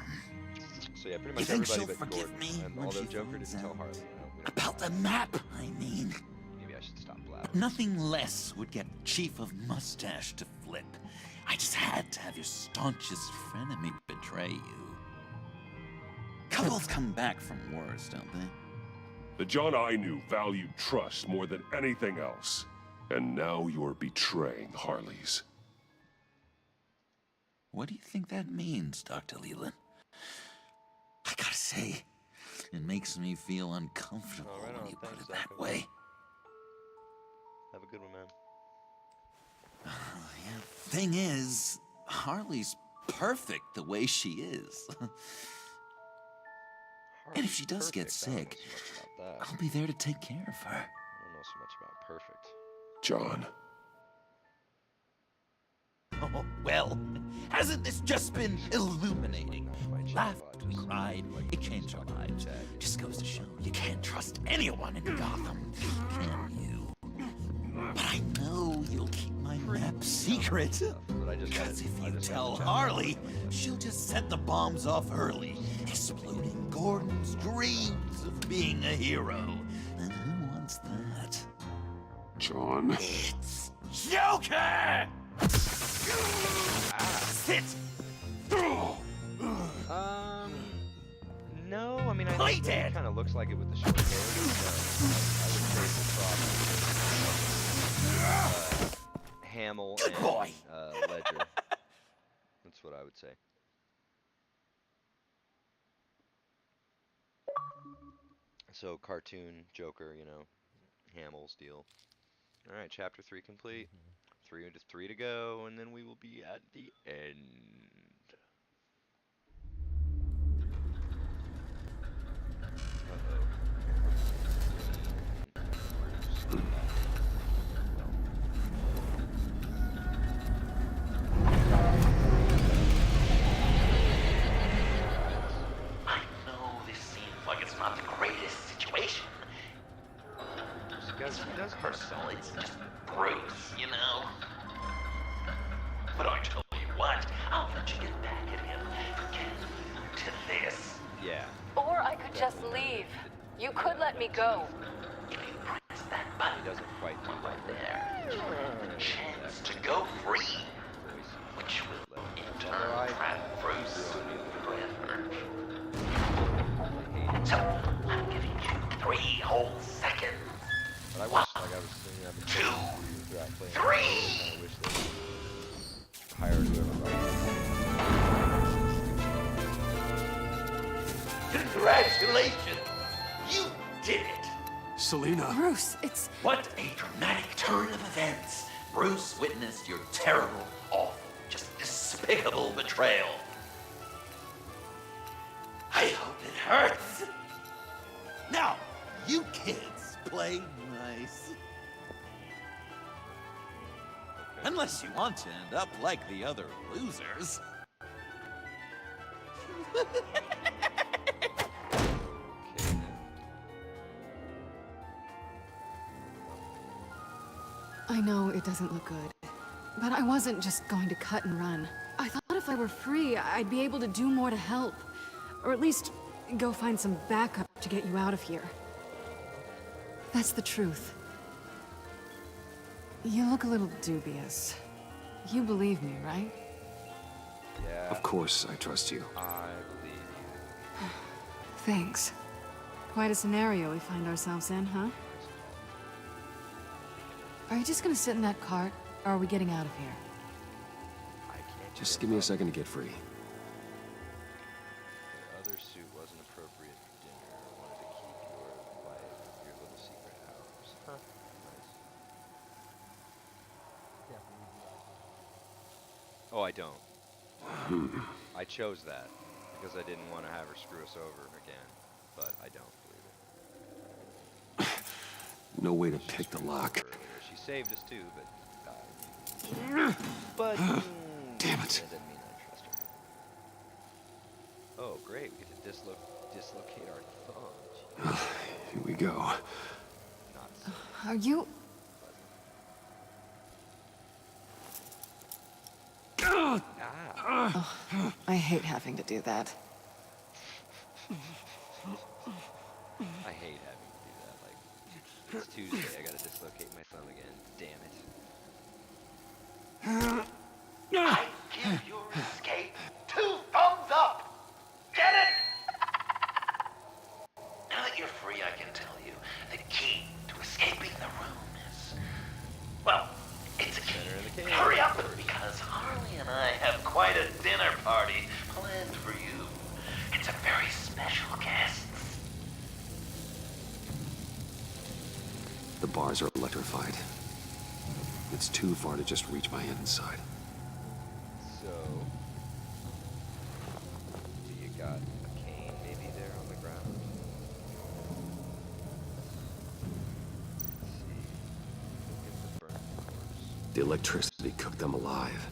So yeah, pretty You much think everybody she'll but forgive Gordon. me And when although she Joker finds didn't tell out? Harley, we don't About the map, I mean. Maybe I should stop blabbering. Nothing less would get Chief of Mustache to flip. I just had to have your staunchest frenemy betray you. Couples come back from wars, don't they? The John I knew valued trust more than anything else. And now you're betraying Harley's. What do you think that means, Dr. Leland? I gotta say, it makes me feel uncomfortable when you put it that way. Have a good one, man. Thing is, Harley's perfect the way she is. And if she does get sick, I'll be there to take care of her. I don't know so much about perfect. John. Oh, well, hasn't this just been illuminating? We laughed, we cried, it changed our lives. Just goes to show you can't trust anyone in Gotham, can you? But I know you'll keep my map secret. Because if you tell Harley, she'll just set the bombs off early, exploding Gordon's dreams of being a hero. And who wants that? John. It's Joker! Sit! No, I mean, I Play think dead. it kind of looks like it with the short hair. I would say it's probably Hamill Good and boy. Ledger. That's what I would say. So cartoon Joker, you know, Hamill's deal. All right, chapter 3 complete. 3 to go, and then we will be at the end. I know this seems like it's not the greatest situation. It's not personal, it's just Bruce, you know? But I tell you what, I'll let you get back at him. Get to this. Yeah. Or I could just leave. You could let me go. If you press that button, He doesn't quite do that. there, you have the chance to go free. Which will in turn trap Bruce forever. Congratulations! You did it! Selena. Bruce, it's... What a dramatic turn of events. Bruce witnessed your terrible, awful, just despicable betrayal. I hope it hurts. Now, you kids play nice. Unless you want to end up like the other losers. I know it doesn't look good, but I wasn't just going to cut and run. I thought if I were free, I'd be able to do more to help. Or at least go find some backup to get you out of here. That's the truth. You look a little dubious. You believe me, right? Yeah. Of course, I trust you. I believe you. Thanks. Quite a scenario we find ourselves in, huh? Are you just gonna sit in that cart, or are we getting out of here? Just give me a second to get free. The other suit wasn't appropriate for dinner. I wanted to keep your little secret ours. Huh. Nice. Oh, I don't. I chose that because I didn't want to have her screw us over again, but I don't believe it. No way to pick the lock. She saved us too, but damn it. That doesn't mean I trust her. Oh, great! We get to dislocate our thumb. Here we go. Are you... Oh, I hate having to do that. I hate having to do that. Like, it's Tuesday, I gotta dislocate my thumb again. Damn it. I give your escape 2 thumbs up! Get it? Now that you're free, I can tell you the key to escaping the room is... Well, it's a key. Hurry up, because Harley and I have quite a dinner party planned for you. It's a very special guest. The bars are electrified. It's too far to just reach my inside. So, do you got a cane maybe there on the ground? Let's see. Look at the burnt doors. The electricity cooked them alive.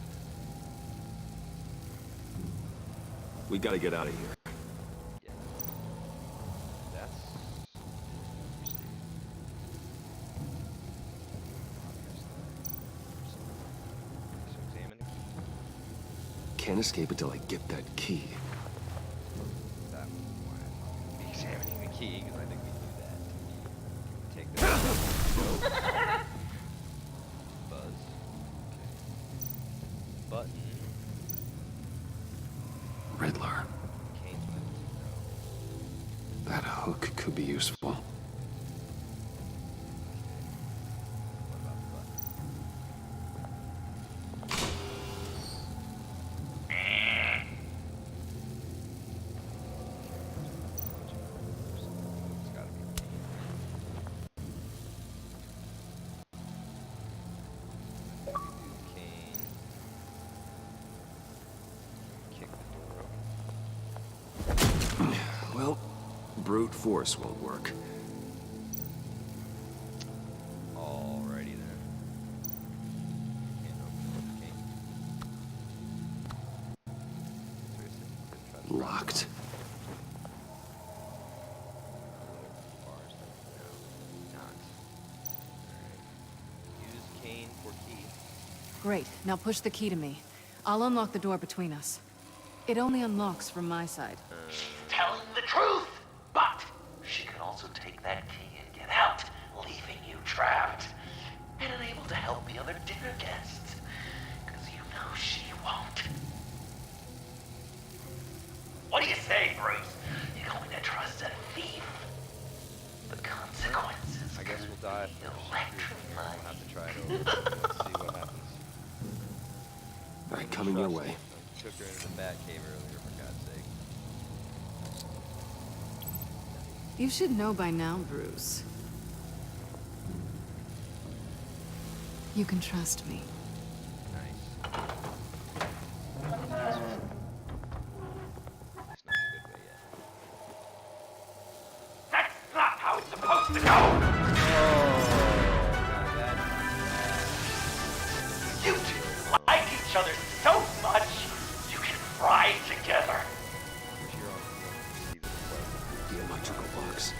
We gotta get out of here. That's interesting. So examine the key. Can't escape until I get that key. That was why I'm be examining the key, because I think we do that. Take this. Nope. Buzz. Okay. Button. Riddler. Cane's button. That hook could be useful. What about the button? It's gotta be the cane. Kick the door open. Well, brute force won't work. Alrighty then. Can't open it with the cane. Seriously? Didn't try to Locked. Bars then. No. Not. Alright. Use cane for key. Great, now push the key to me. I'll unlock the door between us. It only unlocks from my side. Telling the truth! But she could also take that key and get out, leaving you trapped. And unable to help the other dinner guests. Because you know she won't. What do you say, Bruce? You going to trust a thief? The consequences I guess we'll die if electrifying. we'll have to try it over. Let's see what happens. Alright, coming your way. Took her into the bat cave earlier, for God's sake. You should know by now, Bruce. You can trust me. Nice. It's not a good way yet. That's not how it's supposed to go! You two like each other so much, you can ride together. The electrical box.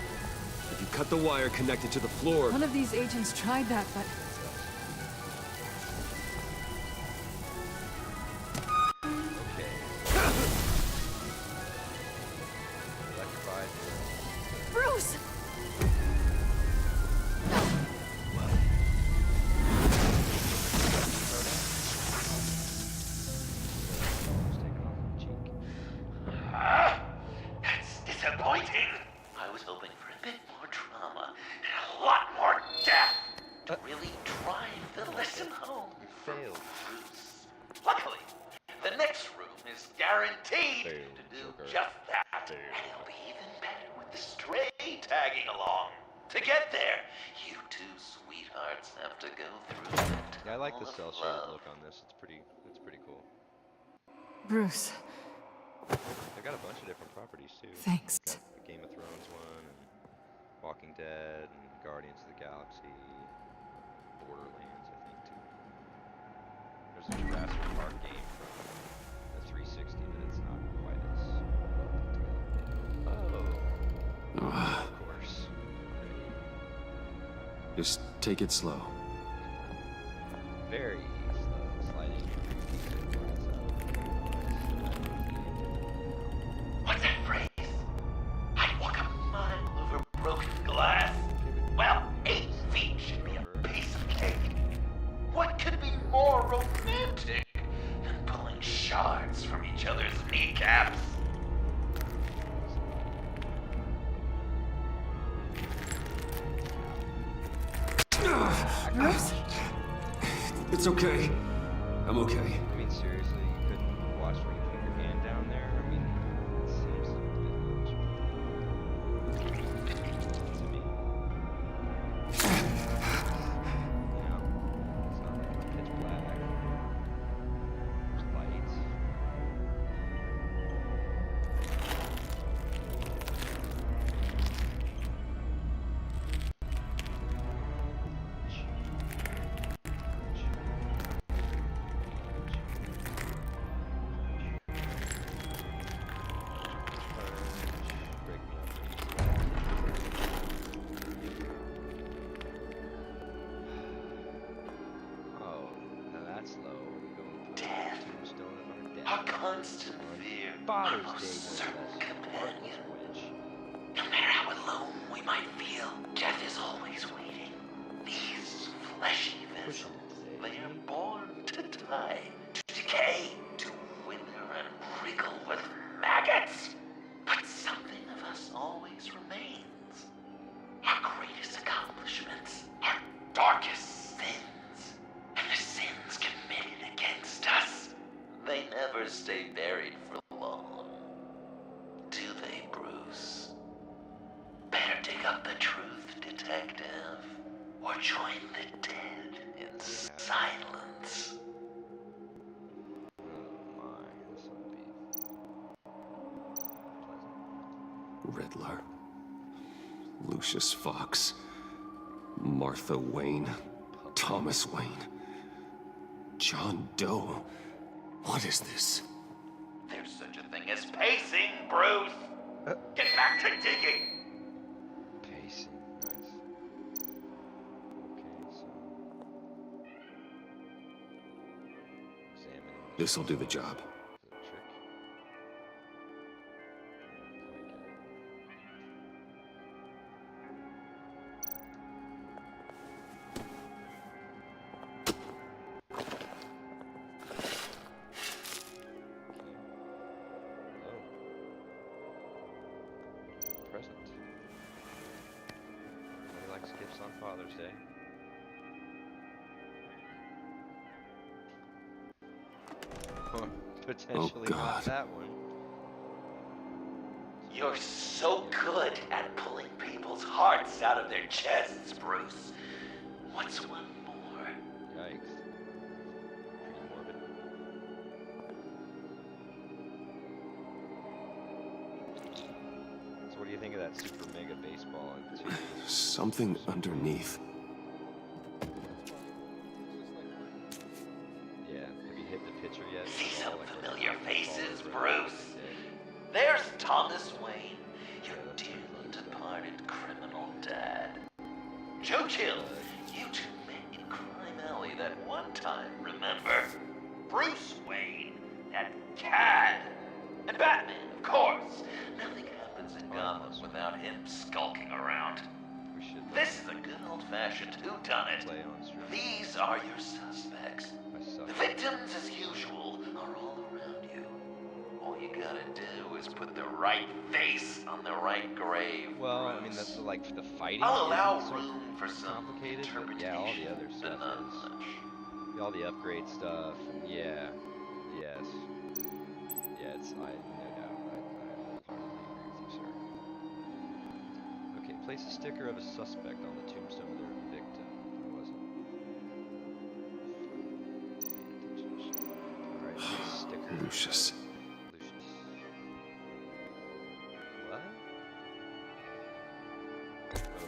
If you cut the wire connected to the floor... One of these agents tried that, but... Bruce! That's disappointing. I was hoping for a bit more drama and a lot more death to really drive the lesson home. You failed, Bruce. Luckily, the next room is guaranteed to do just that. And it'll be even better with the stray tagging along. To get there, you two sweethearts have to go through it. Yeah, I like the cell shaded look on this. It's pretty cool. Bruce. They've got a bunch of different properties too. Thanks. They've got the Game of Thrones one, and Walking Dead, and Guardians of the Galaxy, Borderlands, I think too. There's a Jurassic Park game from the 360, but it's not quite as well put together. Oh, of course. Just take it slow. Very slow, sliding. What's that phrase? I'd walk a mile over broken glass. Well, 8 feet should be a piece of cake. What could be more romantic than pulling shards from each other's kneecaps? Bruce? It's okay. I'm okay. I mean, seriously, you couldn't watch where you put your hand down there? I mean, it seems a bit much. To me. You know, it's not like pitch black. There's lights. A constant fear. Father's Almost Day, certain companion. No matter how alone we might feel, death is always waiting. These fleshy vessels, they are born to die, to decay, to wither and wriggle with maggots. But something of us always remains. Our greatest accomplishments, our darkest sins, and the sins committed against us. They never stay buried for long. Do they, Bruce? Better dig up the truth, detective, or join the dead in silence. Riddler. Lucius Fox. Martha Wayne. Thomas Wayne. John Doe. What is this? There's such a thing as pacing, Bruce! Get back to digging! Pacing, nice. Okay, so... Examining... This'll do the job. Present. Nobody likes gifts on Father's Day. Potentially not that one. You're so good at pulling people's hearts out of their chests, Bruce. What's one more? Yikes. Pretty morbid. So what do you think of that super mega baseball? Something underneath. Yeah, have you hit the pitcher yet? See some familiar faces, Bruce? There's Thomas Wayne, your dearly departed criminal dad. Joe Chill, you two met in Crime Alley that one time, remember? Bruce Wayne, that cad. And Batman, of course. Nothing happens in Gotham without him skulking around. This is a good old-fashioned whodunit. These are your suspects. The victims, as usual, are all around you. All you gotta do is put the right face on the right grave. Well, I mean, that's like the fighting. I'll allow isn't so room for some complicated, but yeah, all the other stuff is. All the upgrade stuff, and yeah, yes, yeah, it's no doubt. I wholeheartedly agree with you, sir. Okay, place a sticker of a suspect on the tombstone of their victim. There wasn't. All right, place a sticker. Lucius. What?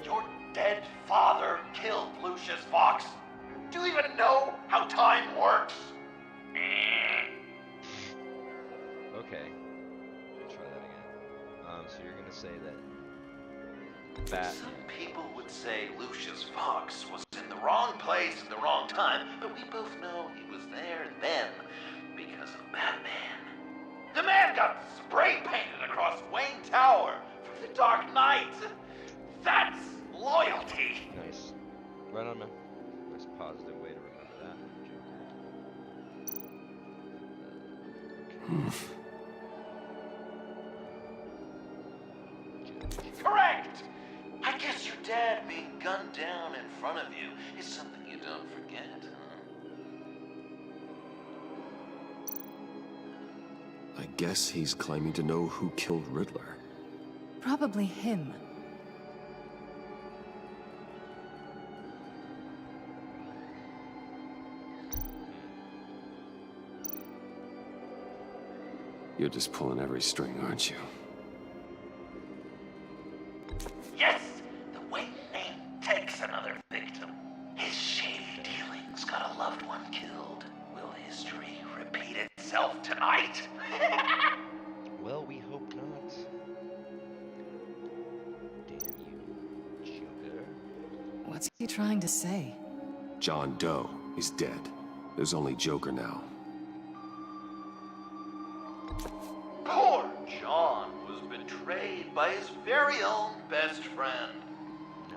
Your dead father killed Lucius Fox. Do you even know how time works? Okay. Try that again. So you're gonna say that Some people would say Lucius Fox was in the wrong place at the wrong time, but we both know he was there then because of Batman. The man got spray painted across Wayne Tower for the Dark Knight. That's loyalty. Nice. Right on, man. Nice positive way to remember that. Correct! I guess your dad being gunned down in front of you is something you don't forget, huh? I guess he's claiming to know who killed Riddler. Probably him. You're just pulling every string, aren't you? Yes! The Wayne name takes another victim. His shady dealings got a loved one killed. Will history repeat itself tonight? Well, we hope not. Damn you, Joker. What's he trying to say? John Doe is dead. There's only Joker now. Poor John was betrayed by his very own best friend.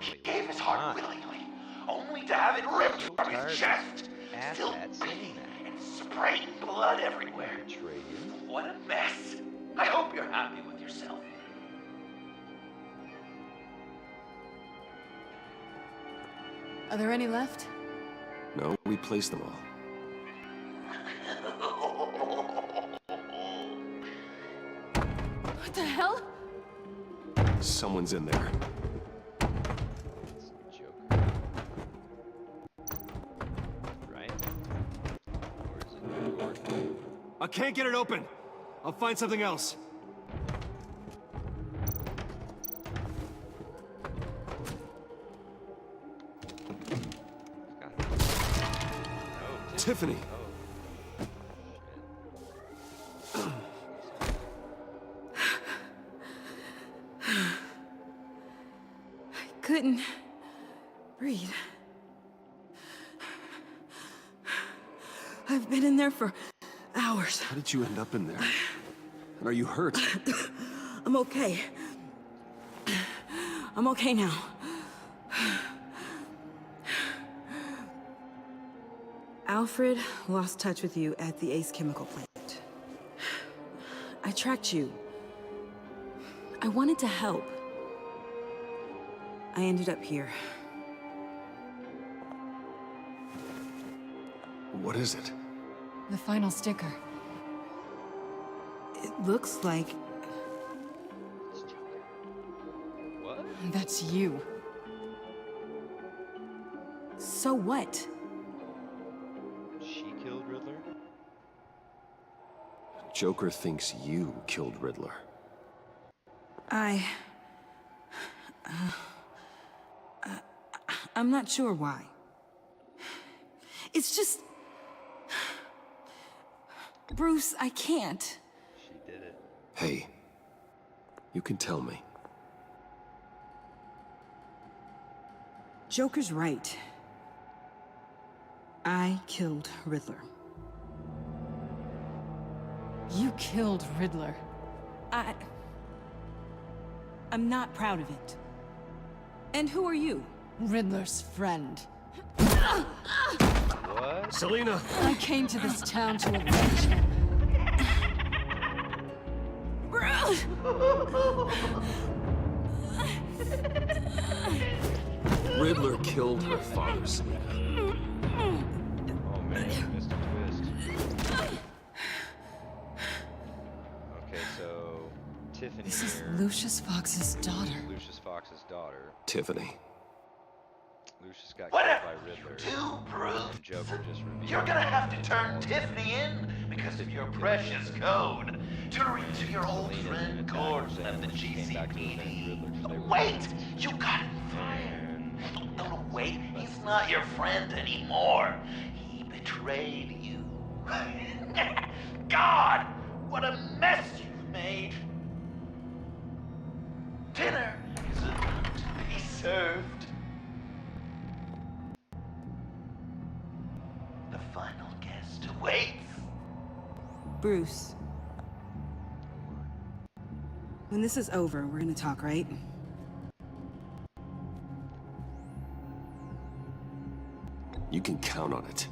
He gave his heart willingly, only to have it ripped from his chest, still bleeding and spraying blood everywhere. What a mess. I hope you're happy with yourself. Are there any left? No, we placed them all. What the hell? Someone's in there. Right? I can't get it open. I'll find something else. Tiffany! Couldn't breathe. I've been in there for hours. How did you end up in there? And are you hurt? I'm okay. I'm okay now. Alfred lost touch with you at the Ace Chemical plant. I tracked you. I wanted to help. I ended up here. What is it? The final sticker. It looks like That's you. So what? She killed Riddler? Joker thinks you killed Riddler. I'm not sure why. It's just... Bruce, I can't. She did it. Hey, you can tell me. Joker's right. I killed Riddler. You killed Riddler. I'm not proud of it. And who are you? Riddler's friend. What? Selina! I came to this town to avenge him. Riddler killed her father, Selina. Oh man, you missed a twist. Okay, so Tiffany This is here. Lucius Fox's daughter. Lucius Fox's daughter. Tiffany. Lucius got Whatever killed by Riddler. do, Bruce, And Joker just revealed. you're gonna have to turn Tiffany in because of your precious code. Turn her into your old friend Gordon at the GCPD. Wait! You got it fired. No, wait. He's not your friend anymore. He betrayed you. God! What a mess you've made! Dinner is about to be served. The final guest awaits. Bruce. When this is over, we're gonna talk, right? You can count on it.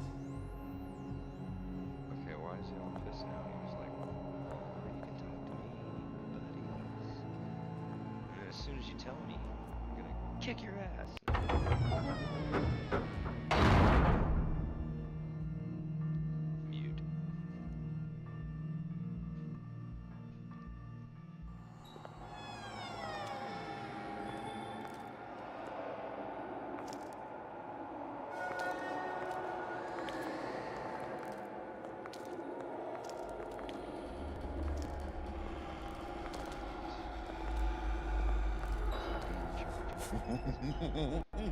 Okay, why is he all pissed now? He was like, oh, you can talk to me, buddies. And then as soon as you tell me, I'm gonna kick your ass. Mute.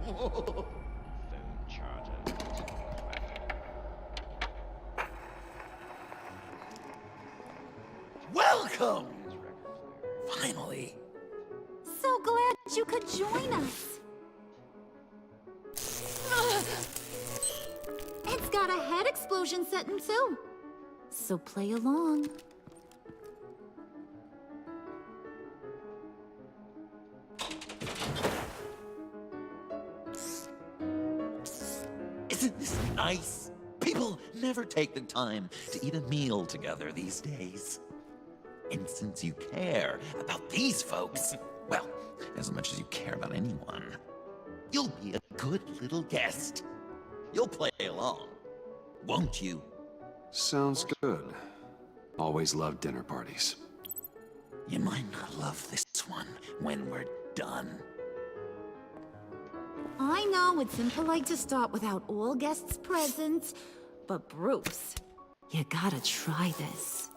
Phone charger. Welcome! Finally. So glad you could join us. It's got a head explosion setting too. So play along. Isn't this nice? People never take the time to eat a meal together these days. And since you care about these folks, well, as much as you care about anyone, you'll be a good little guest. You'll play along, won't you? Sounds good. Always loved dinner parties. You might not love this one when we're done. I know it's impolite to start without all guests present, but Bruce, you gotta try this.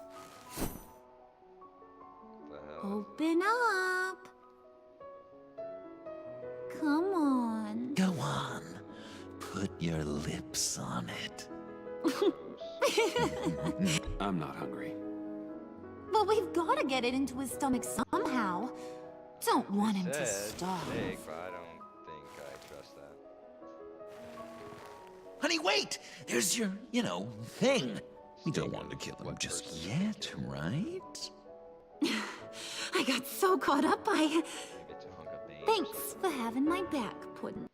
Open up. Come on. Go on. Put your lips on it. I'm not hungry. But we've gotta get it into his stomach somehow. Don't want him to starve. Steak, but I don't think I trust that. Honey, wait! There's your, thing. You don't want to kill him just yet, right? I got so caught up by... Thanks for having my back, Puddin'.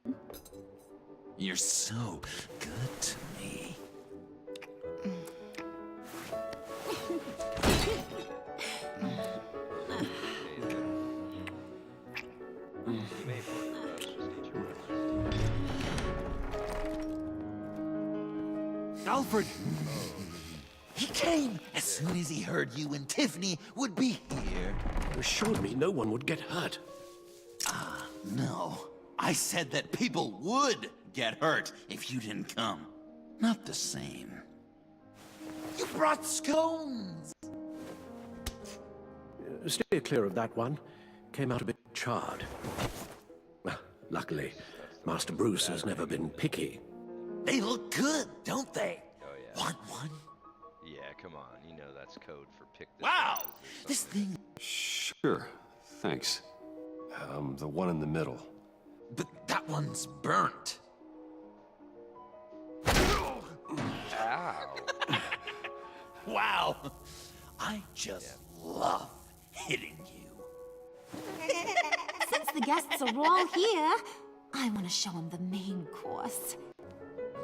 You're so good to me. Alfred! He came as soon as he heard you and Tiffany would be here. You assured me no one would get hurt. Ah, No, I said that people would get hurt if you didn't come. Not the same. You brought scones! Stay clear of that one. Came out a bit charred. Well, luckily, Master Bruce has never been picky. They look good, don't they? Oh yeah. Want one? Yeah, come on. You know that's code for pick this. Wow! This thing... Sure, thanks. The one in the middle. But that one's burnt. Ow. Wow! I just love hitting you. Since the guests are all here, I want to show them the main course.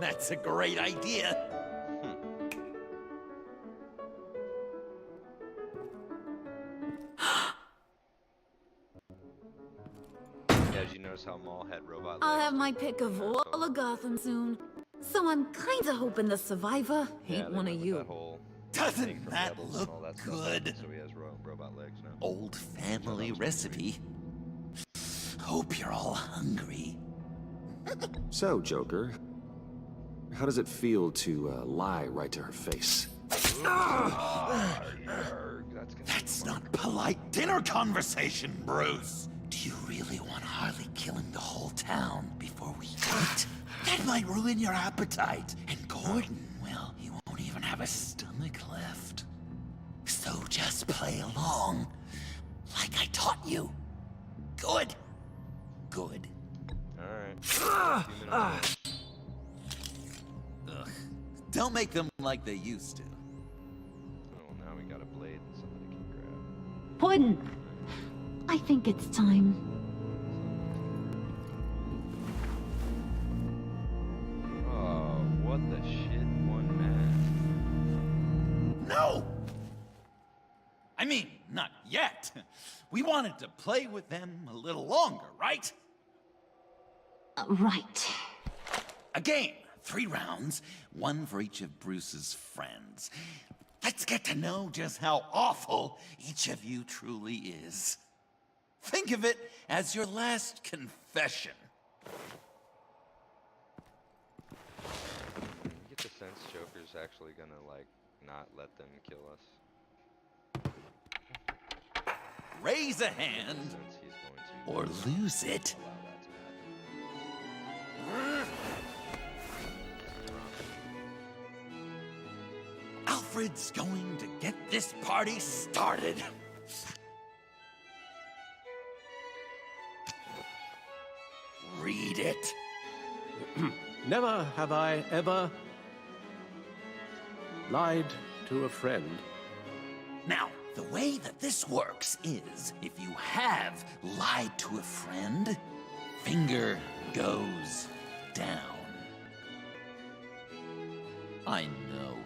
That's a great idea. Yeah, did you notice how Maul had robot legs? I'll have my pick of all of Gotham soon. So I'm kinda hoping the survivor ain't one of you. Doesn't that look good? So he has robot legs now. Old family recipe. Hope you're all hungry. So, Joker, how does it feel to lie right to her face? That's not polite dinner conversation, Bruce. Do you really want Harley killing the whole town before we eat? That might ruin your appetite. And Gordon, well, he won't even have a stomach left. So just play along, like I taught you. Good. Good. Alright. Ugh. Don't make them like they used to. Oh, now we got a blade that somebody can grab. Puddin', I think it's time. Oh, what the shit, one man. No! I mean, not yet. We wanted to play with them a little longer, right? Right. A game, 3 rounds, 1 for each of Bruce's friends. Let's get to know just how awful each of you truly is. Think of it as your last confession. You get the sense Joker's actually gonna, like, not let them kill us. Raise a hand, or lose it. Alfred's going to get this party started. Read it. Never have I ever lied to a friend. Now, the way that this works is, if you have lied to a friend, finger goes down. I know,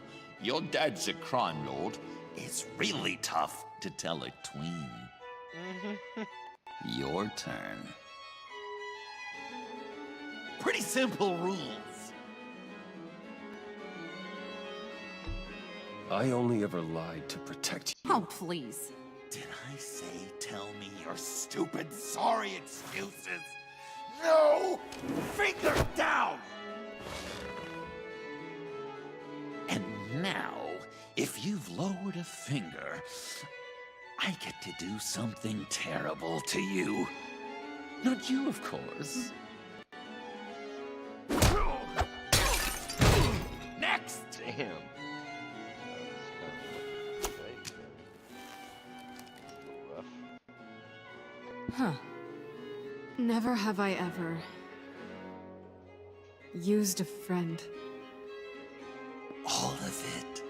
your dad's a crime lord. It's really tough to tell a tween. Your turn. Pretty simple rules. I only ever lied to protect you. Oh, please. Did I say tell me your stupid sorry excuses? No! Finger down! And now, if you've lowered a finger, I get to do something terrible to you. Not you, of course. Next! Damn. Huh. Never have I ever used a friend. All of it.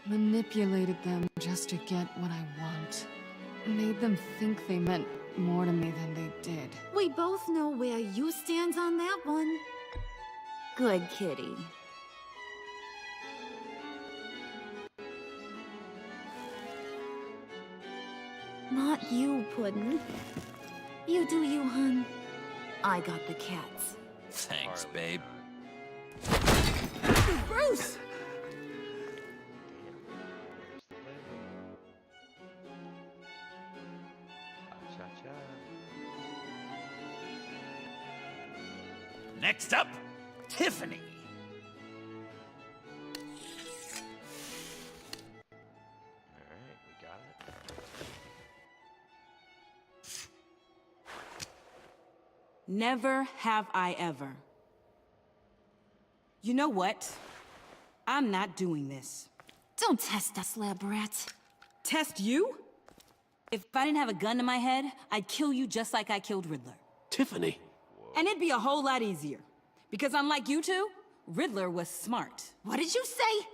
Manipulated them just to get what I want. Made them think they meant more to me than they did. We both know where you stand on that one. Good kitty. Not you, Puddin'. You do you, hun. I got the cats. Thanks, babe. Bruce! Next up, Tiffany. Alright, we got it. Never have I ever. You know what? I'm not doing this. Don't test us, lab rat. Test you? If I didn't have a gun to my head, I'd kill you just like I killed Riddler. Tiffany. And it'd be a whole lot easier. Because unlike you two, Riddler was smart. What did you say?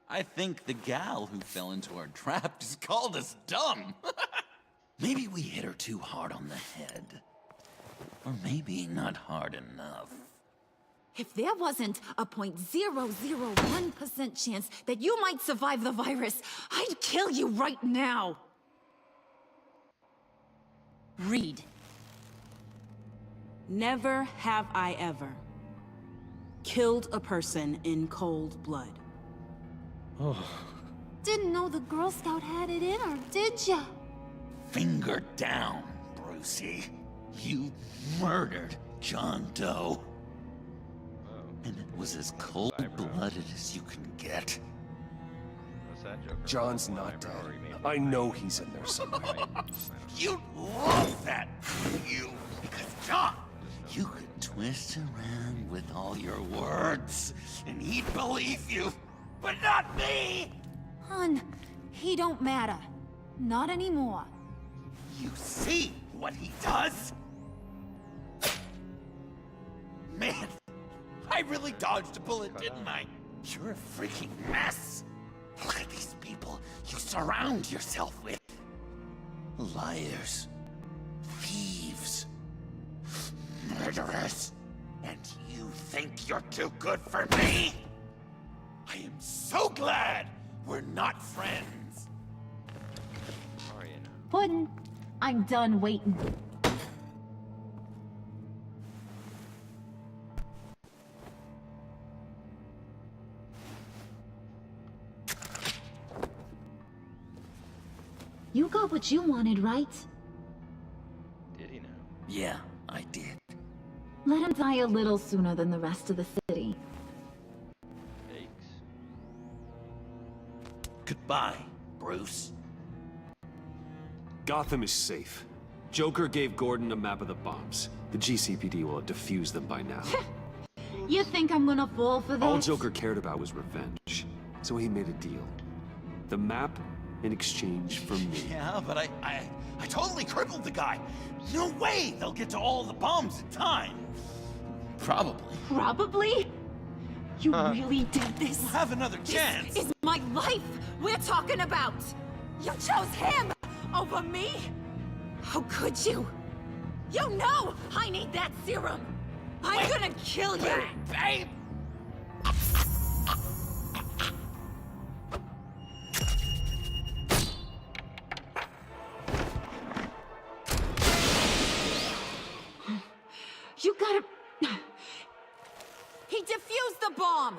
I think the gal who fell into our trap just called us dumb. Maybe we hit her too hard on the head. Or maybe not hard enough. If there wasn't a 0.001% chance that you might survive the virus, I'd kill you right now. Read. Never have I ever killed a person in cold blood. Oh. Didn't know the Girl Scout had it in her, did ya? Finger down, Brucey. You murdered John Doe. And it was as cold-blooded as you can get. What's that, Joker? John's not dead. I know he's in there somewhere. You'd love that, you. Because John, you could twist around with all your words, and he'd believe you. But not me! Hun, he don't matter. Not anymore. You see what he does? Man, I really dodged a bullet, didn't I? You're a freaking mess. Look at these people you surround yourself with. Liars. Thieves. Murderers. And you think you're too good for me? I am so glad we're not friends. How are you now? Puddin', I'm done waiting. You got what you wanted, right? Did he now? Yeah, I did. Let him die a little sooner than the rest of the city. Yikes. Goodbye, Bruce. Gotham is safe. Joker gave Gordon a map of the bombs. The GCPD will have defused them by now. You think I'm gonna fall for this? All Joker cared about was revenge, so he made a deal. The map in exchange for me. Yeah, but I totally crippled the guy. No way they'll get to all the bombs in time. Probably. Probably? You really did this? We'll have another chance. This is my life we're talking about. You chose him over me? How could you? You know I need that serum. I'm gonna kill you. Babe! You gotta... He defused the bomb!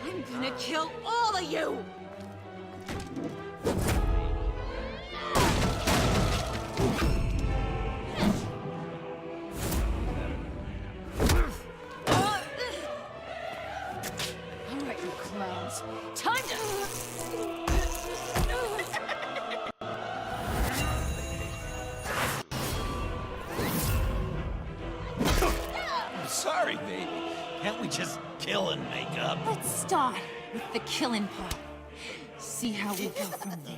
I'm gonna kill all of you! Alright, you clowns. Time to... I'm sorry, baby. Can't we just kill and make up? Let's start with the killing part. See how we go from there.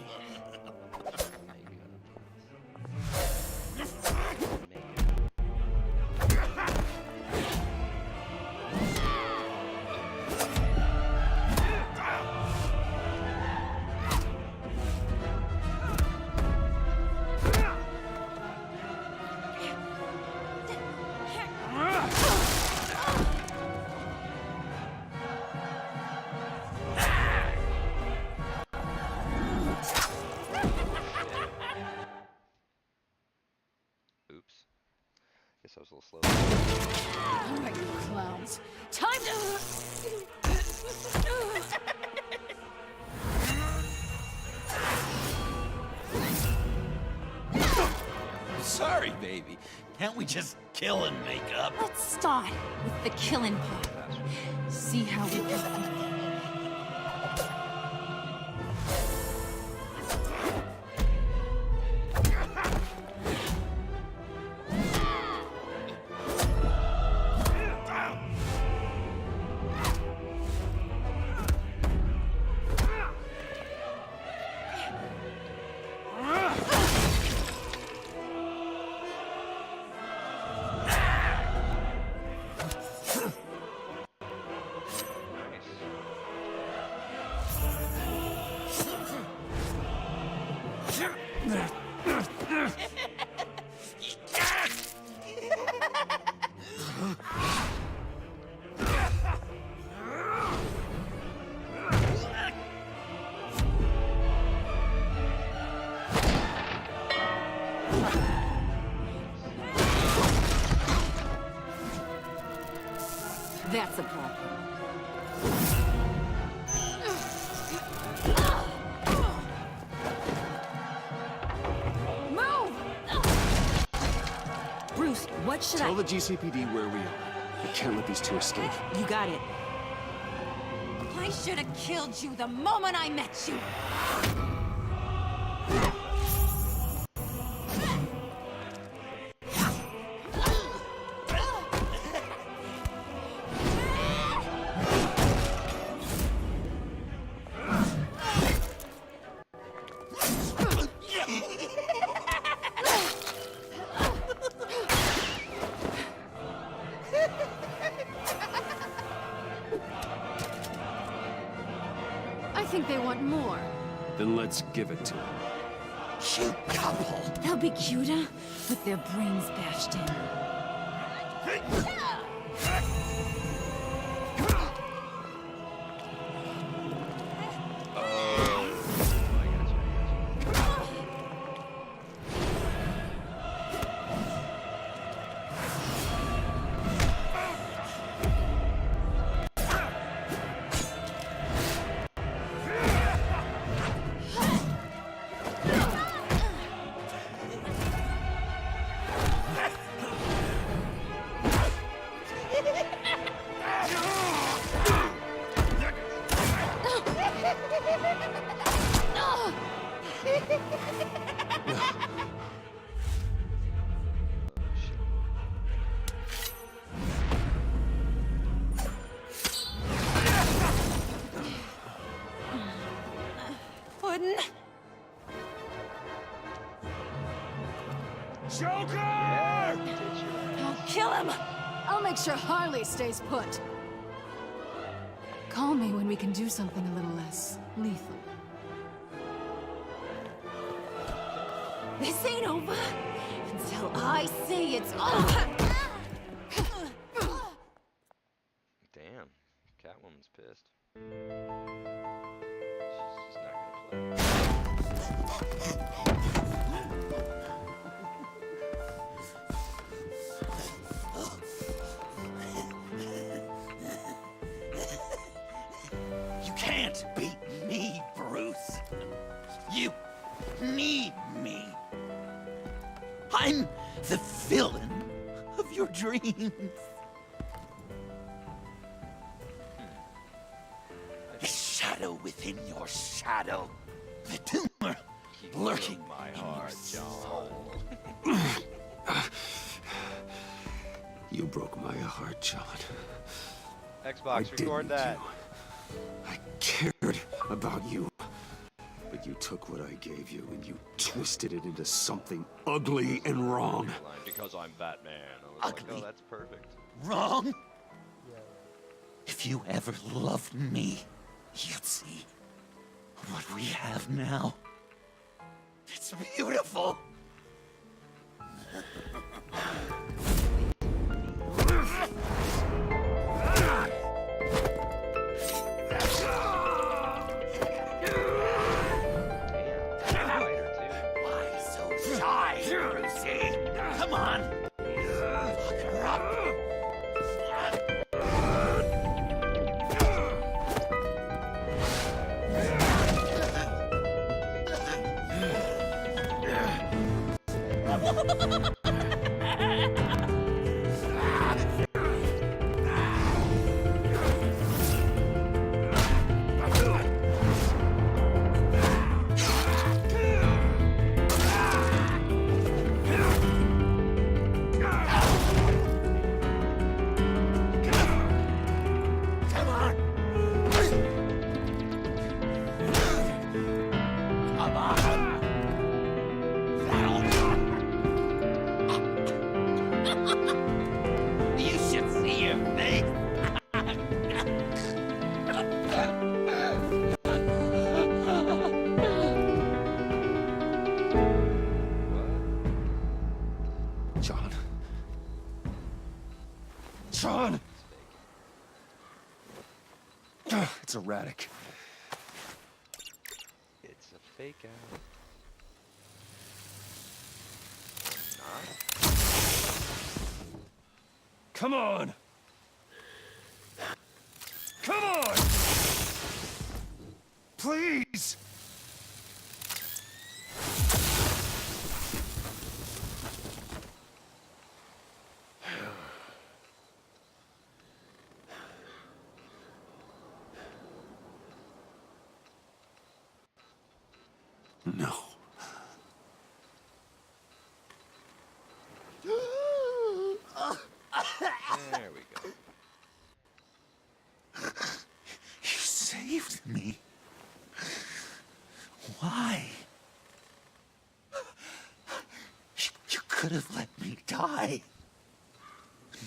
guess I was a little slow. All right, you clowns. Time Sorry, baby. Can't we just kill and make up? Let's start with the killing part. See how we can. That's a problem. move! Bruce, what should Tell the GCPD where we are. I can't let these two escape. You got it. I should have killed you the moment I met you. I think they want more. Then let's give it to them. Cute couple. They'll be cuter with their brains bashed in. Puddin'? Joker! I'll kill him! I'll make sure Harley stays put. Call me when we can do something a little less lethal. This ain't over until I say it's over. Damn, Catwoman's pissed. She's just not gonna play. You can't beat me, Bruce. You need me. I'm the villain of your dreams. The shadow within your shadow. The tumor lurking my in heart, your soul. You broke my heart, John. Xbox, record that. I cared about you. But you took what I gave you and you twisted it into something ugly and wrong. Because I'm Batman. I was Ugly. like, oh, that's perfect. Wrong? If you ever loved me, you'd see what we have now. It's beautiful. Why so shy, Brucey? Come on. You should see your face. John. John! It's erratic. It's a fake out. Come on! Come on! Please! No. There we go. You saved me. Why? You could have let me die.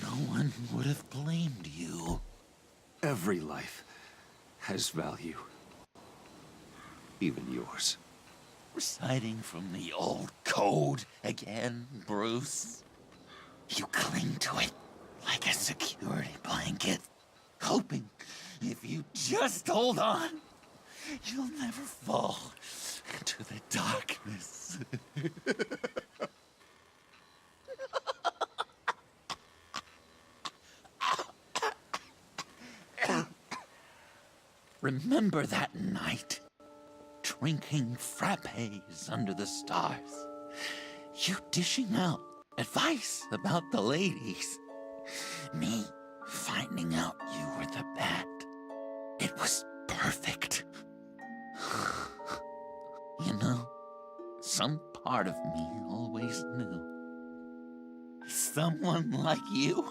No one would have blamed you. Every life has value. Even yours. Reciting from the old code again, Bruce. You cling to it like a security blanket, hoping if you just hold on, you'll never fall into the darkness. Remember that night? Drinking frappes under the stars. You dishing out advice about the ladies. Me finding out you were the bat. It was perfect. You know, some part of me always knew. Someone like you,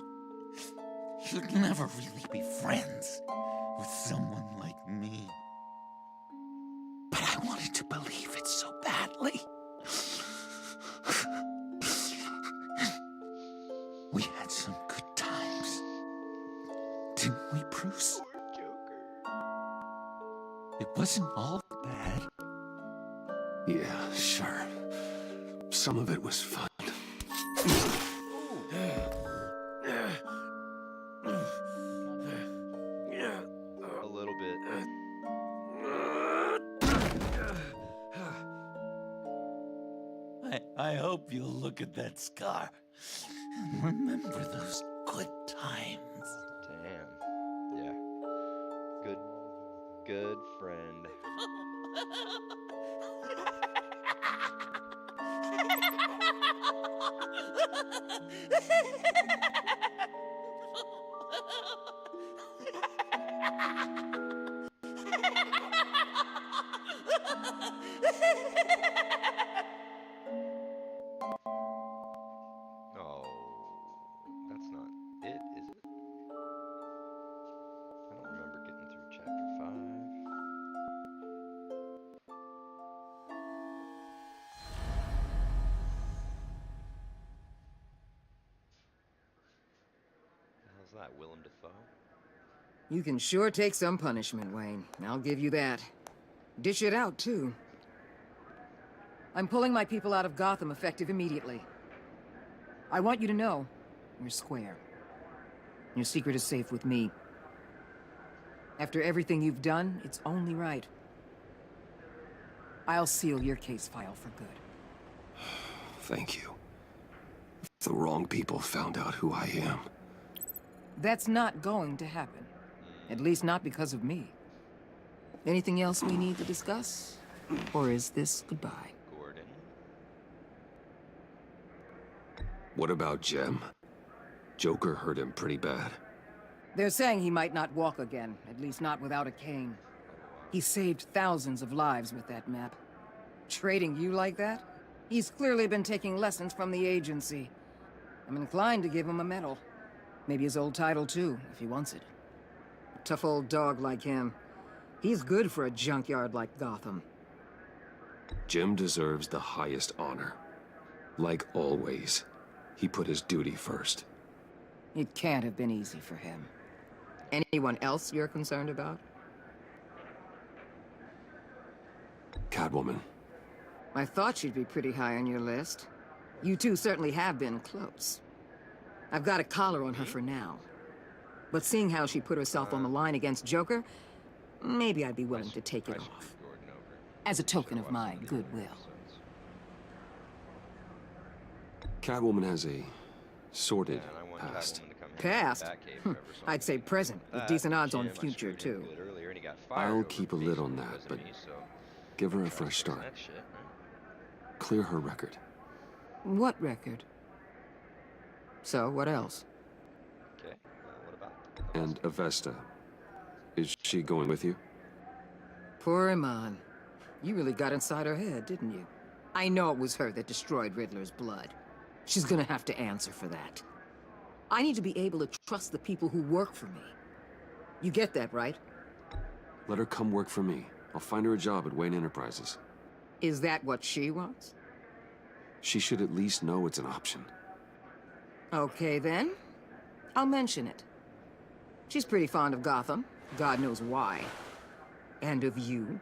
you'd never really be friends with someone like me. But I wanted to believe it so badly. We had some good times. Didn't we, Bruce? Poor Joker. It wasn't all bad. Yeah, sure. Some of it was fun. A little bit. I hope you'll look at that scar and remember those good times. Damn. Yeah. Good friend. Oh, that's not it, is it? I don't remember getting through chapter 5. The hell's that, Willem Dafoe? You can sure take some punishment, Wayne. I'll give you that. Dish it out, too. I'm pulling my people out of Gotham effective immediately. I want you to know, you're square. Your secret is safe with me. After everything you've done, it's only right. I'll seal your case file for good. Thank you. If the wrong people found out who I am. That's not going to happen. At least not because of me. Anything else we need to discuss? Or is this goodbye? Gordon. What about Jem? Joker hurt him pretty bad. They're saying he might not walk again, at least not without a cane. He saved thousands of lives with that map. Trading you like that? He's clearly been taking lessons from the agency. I'm inclined to give him a medal. Maybe his old title too, if he wants it. A tough old dog like him. He's good for a junkyard like Gotham. Jem deserves the highest honor. Like always, he put his duty first. It can't have been easy for him. Anyone else you're concerned about? Catwoman. I thought she'd be pretty high on your list. You two certainly have been close. I've got a collar on her for now. But seeing how she put herself on the line against Joker, maybe I'd be willing to take it off. As a token of my goodwill. Catwoman has a sordid past. Past? I'd say present, with decent odds on future, too. I'll keep a lid on that, but give her a fresh start. Clear her record. What record? So, what else? Okay, what about? And Avesta. Is she going with you? Poor Iman. You really got inside her head, didn't you? I know it was her that destroyed Riddler's blood. She's gonna have to answer for that. I need to be able to trust the people who work for me. You get that, right? Let her come work for me. I'll find her a job at Wayne Enterprises. Is that what she wants? She should at least know it's an option. Okay, then. I'll mention it. She's pretty fond of Gotham. God knows why. And of you.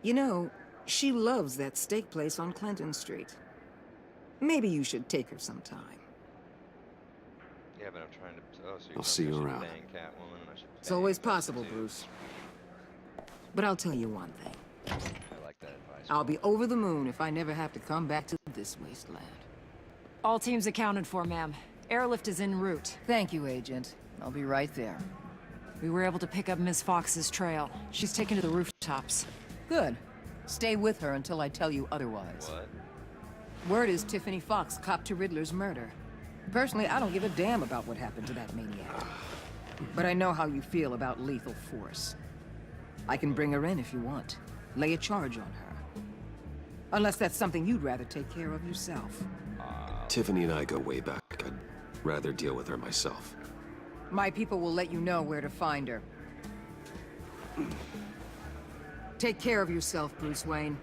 You know, she loves that steak place on Clinton Street. Maybe you should take her sometime. Yeah, but I'm trying to. Oh, so you're I'll see you telling me I should around. bang Catwoman and I should It's bang always Avesta, possible, too. Bruce. But I'll tell you one thing. I like that advice. I'll be over the moon if I never have to come back to this wasteland. All teams accounted for, ma'am. Airlift is en route. Thank you, Agent. I'll be right there. We were able to pick up Ms. Fox's trail. She's taken to the rooftops. Good. Stay with her until I tell you otherwise. What? Word is Tiffany Fox copped to Riddler's murder. Personally, I don't give a damn about what happened to that maniac. But I know how you feel about lethal force. I can bring her in if you want. Lay a charge on her. Unless that's something you'd rather take care of yourself. Tiffany and I go way back. I'd rather deal with her myself. My people will let you know where to find her. Take care of yourself, Bruce Wayne.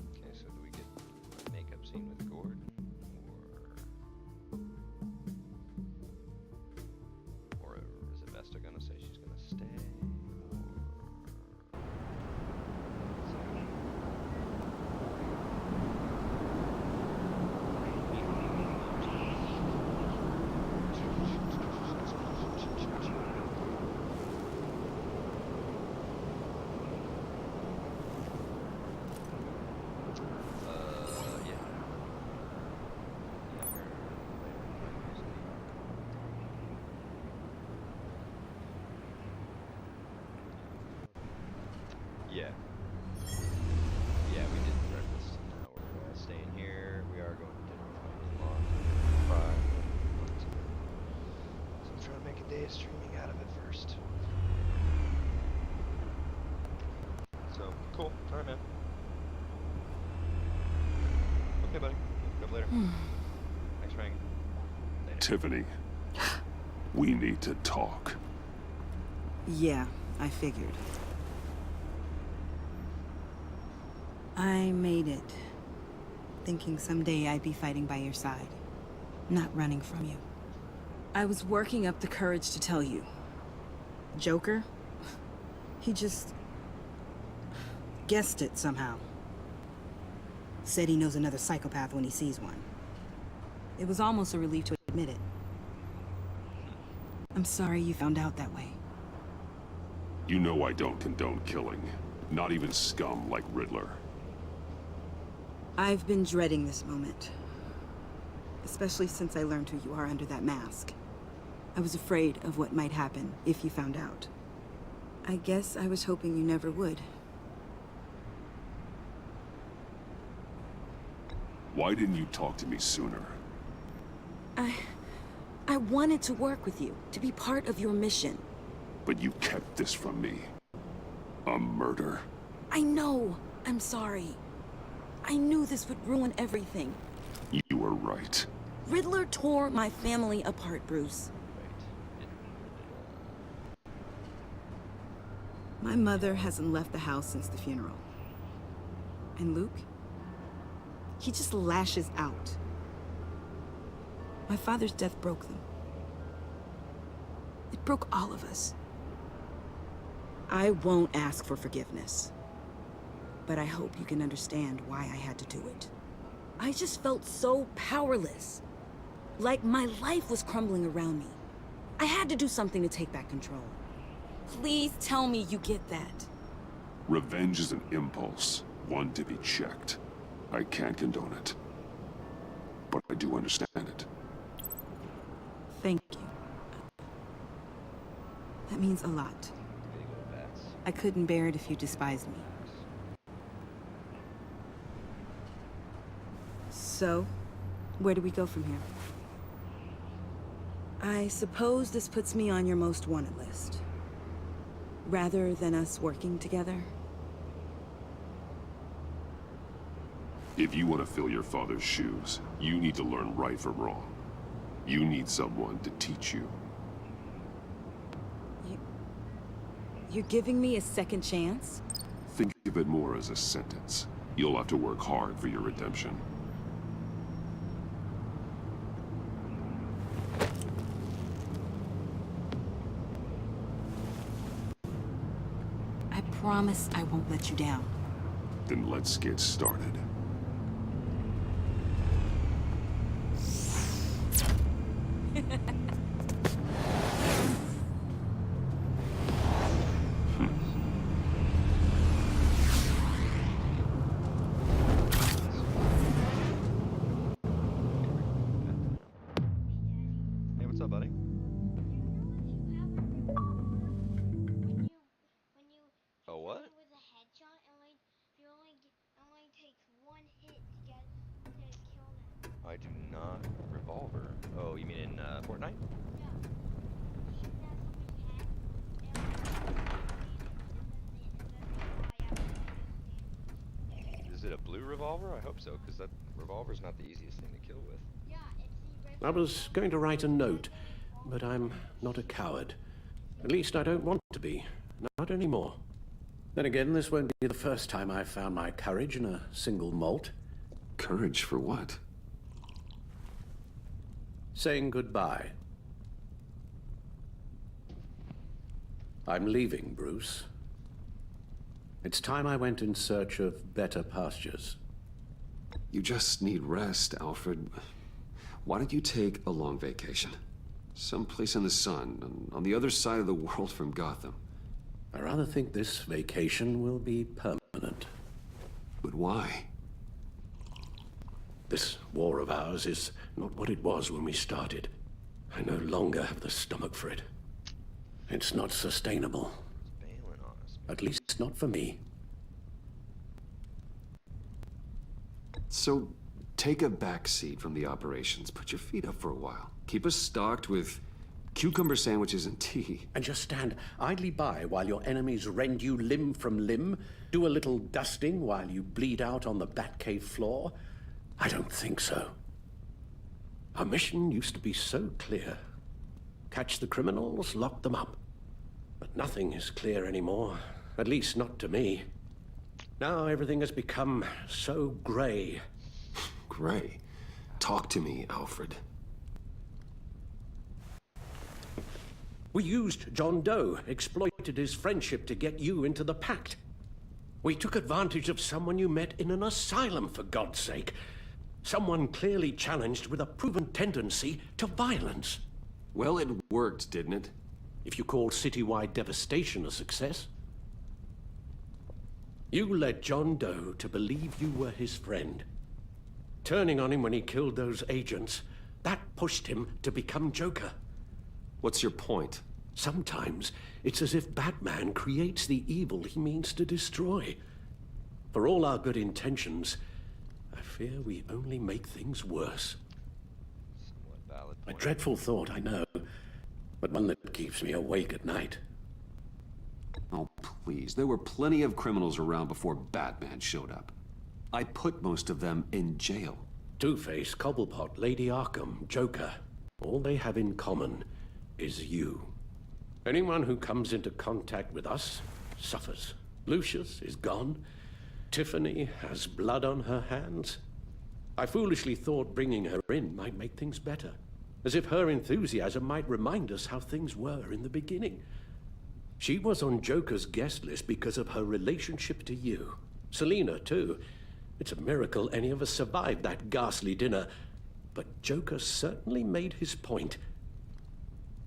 Okay, so do we get a makeup scene with Gord? Or is Avesta gonna say she's gonna stay? Yeah. Yeah, we did breakfast. Now we're staying here. We are going to dinner with my in-law. So I'm trying to make a day of streaming out of it first. So, cool. Alright, man. Okay, buddy. Go up later. Thanks for hanging. Later. Tiffany, we need to talk. Yeah, I figured. I made it. Thinking someday I'd be fighting by your side. Not running from you. I was working up the courage to tell you. Joker? He just... guessed it somehow. Said he knows another psychopath when he sees one. It was almost a relief to admit it. I'm sorry you found out that way. You know I don't condone killing. Not even scum like Riddler. I've been dreading this moment. Especially since I learned who you are under that mask. I was afraid of what might happen if you found out. I guess I was hoping you never would. Why didn't you talk to me sooner? I wanted to work with you, to be part of your mission. But you kept this from me. A murder. I know. I'm sorry. I knew this would ruin everything. You were right. Riddler tore my family apart, Bruce. My mother hasn't left the house since the funeral. And Luke? He just lashes out. My father's death broke them. It broke all of us. I won't ask for forgiveness. But I hope you can understand why I had to do it. I just felt so powerless. Like my life was crumbling around me. I had to do something to take back control. Please tell me you get that. Revenge is an impulse, one to be checked. I can't condone it. But I do understand it. Thank you. That means a lot. I couldn't bear it if you despised me. So, where do we go from here? I suppose this puts me on your most wanted list. Rather than us working together? If you want to fill your father's shoes, you need to learn right from wrong. You need someone to teach you. You're giving me a second chance? Think of it more as a sentence. You'll have to work hard for your redemption. I promise I won't let you down. Then let's get started. Hey, what's up, buddy? Oh, what? I do not revolver. Oh, you mean in Fortnite? Is it a blue revolver? I hope so, because that revolver's not the easiest thing to kill with. I was going to write a note, but I'm not a coward. At least I don't want to be. Not anymore. Then again, this won't be the first time I've found my courage in a single malt. Courage for what? Saying goodbye. I'm leaving, Bruce. It's time I went in search of better pastures. You just need rest, Alfred. Why don't you take a long vacation? Someplace in the sun, on the other side of the world from Gotham. I rather think this vacation will be permanent. But why? This war of ours is not what it was when we started. I no longer have the stomach for it. It's not sustainable. At least not for me. So, take a back seat from the operations. Put your feet up for a while. Keep us stocked with cucumber sandwiches and tea. And just stand idly by while your enemies rend you limb from limb? Do a little dusting while you bleed out on the Batcave floor? I don't think so. Our mission used to be so clear. Catch the criminals, lock them up. But nothing is clear anymore. At least not to me. Now everything has become so gray. Gray? Talk to me, Alfred. We used John Doe, exploited his friendship to get you into the pact. We took advantage of someone you met in an asylum, for God's sake. Someone clearly challenged with a proven tendency to violence. Well, it worked, didn't it? If you call citywide devastation a success. You led John Doe to believe you were his friend. Turning on him when he killed those agents, that pushed him to become Joker. What's your point? Sometimes it's as if Batman creates the evil he means to destroy. For all our good intentions, I fear we only make things worse. Somewhat valid A point. dreadful thought, I know, but one that keeps me awake at night. Oh, please. There were plenty of criminals around before Batman showed up. I put most of them in jail. Two-Face, Cobblepot, Lady Arkham, Joker. All they have in common is you. Anyone who comes into contact with us suffers. Lucius is gone. Tiffany has blood on her hands. I foolishly thought bringing her in might make things better. As if her enthusiasm might remind us how things were in the beginning. She was on Joker's guest list because of her relationship to you. Selina, too. It's a miracle any of us survived that ghastly dinner. But Joker certainly made his point.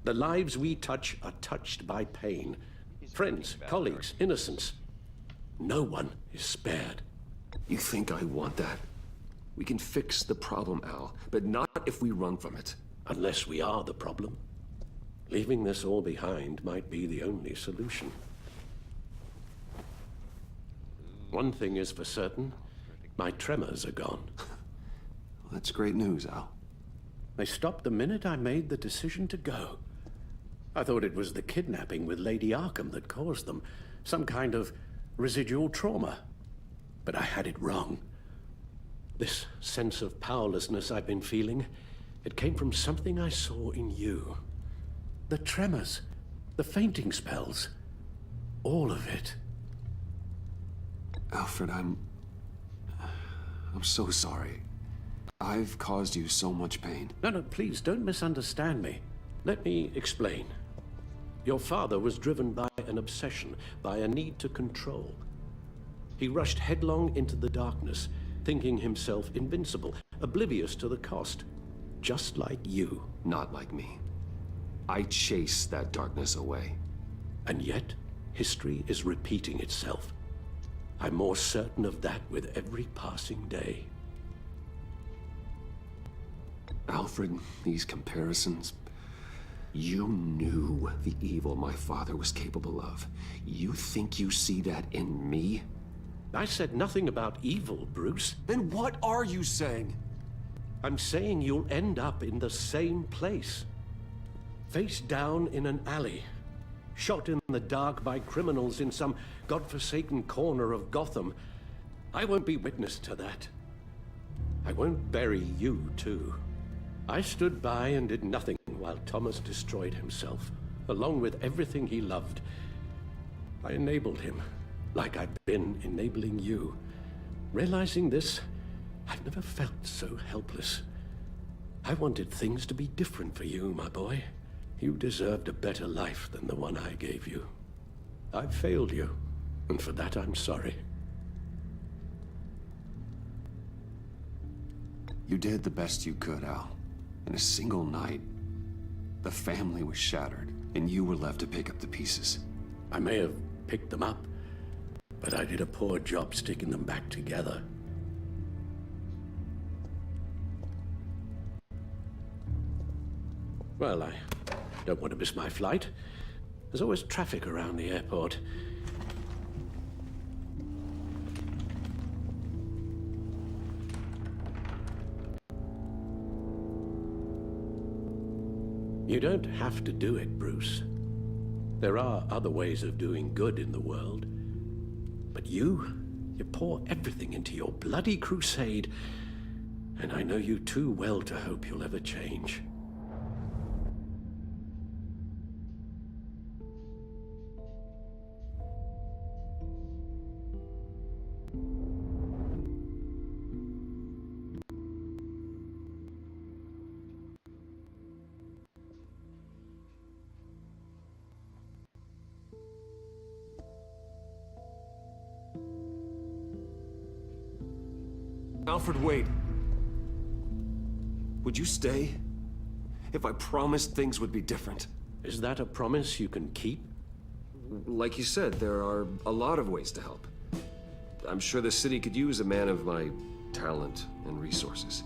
The lives we touch are touched by pain. Friends, colleagues, innocents. No one is spared. You think I want that? We can fix the problem, Al, but not if we run from it. Unless we are the problem. Leaving this all behind might be the only solution. One thing is for certain, my tremors are gone. Well, that's great news, Al. They stopped the minute I made the decision to go. I thought it was the kidnapping with Lady Arkham that caused them, some kind of residual trauma. But I had it wrong. This sense of powerlessness I've been feeling, it came from something I saw in you. The tremors, the fainting spells, all of it. Alfred, I'm so sorry. I've caused you so much pain. No, please don't misunderstand me. Let me explain. Your father was driven by an obsession, by a need to control. He rushed headlong into the darkness, thinking himself invincible, oblivious to the cost. Just like you. Not like me. I chase that darkness away. And yet, history is repeating itself. I'm more certain of that with every passing day. Alfred, these comparisons... You knew the evil my father was capable of. You think you see that in me? I said nothing about evil, Bruce. Then what are you saying? I'm saying you'll end up in the same place. Face down in an alley. Shot in the dark by criminals in some godforsaken corner of Gotham. I won't be witness to that. I won't bury you, too. I stood by and did nothing while Thomas destroyed himself, along with everything he loved. I enabled him, like I've been enabling you. Realizing this, I've never felt so helpless. I wanted things to be different for you, my boy. You deserved a better life than the one I gave you. I failed you, and for that I'm sorry. You did the best you could, Al. In a single night, the family was shattered, and you were left to pick up the pieces. I may have picked them up, but I did a poor job sticking them back together. Well, I don't want to miss my flight. There's always traffic around the airport. You don't have to do it, Bruce. There are other ways of doing good in the world. But you pour everything into your bloody crusade, and I know you too well to hope you'll ever change. Alfred, wait. Would you stay? If I promised things would be different. Is that a promise you can keep? Like you said, there are a lot of ways to help. I'm sure the city could use a man of my talent, and resources.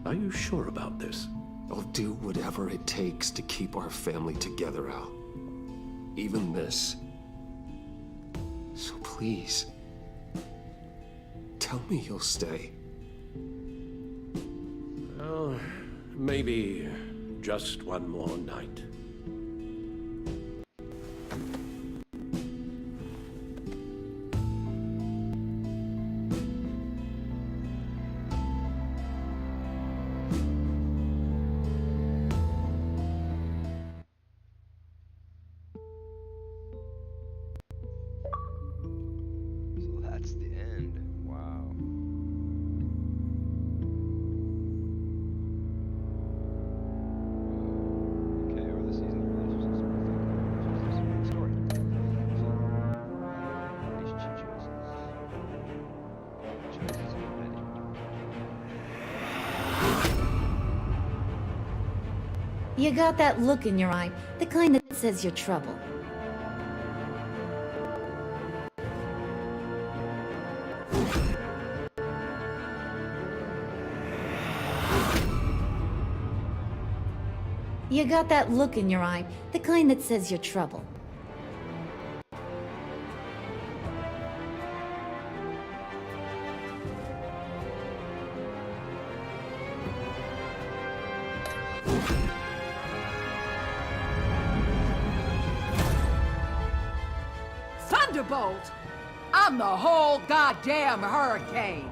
Are you sure about this? I'll do whatever it takes to keep our family together, Al. Even this. So please, tell me you'll stay. Well, maybe just one more night. So that's the end. Wow. Okay, over the season, relationships are affected. Story. Relationship choices. Choices embedded. You got that look in your eye, the kind that says you're trouble. You got that look in your eye, the kind that says you're trouble. Thunderbolt! I'm the whole goddamn hurricane!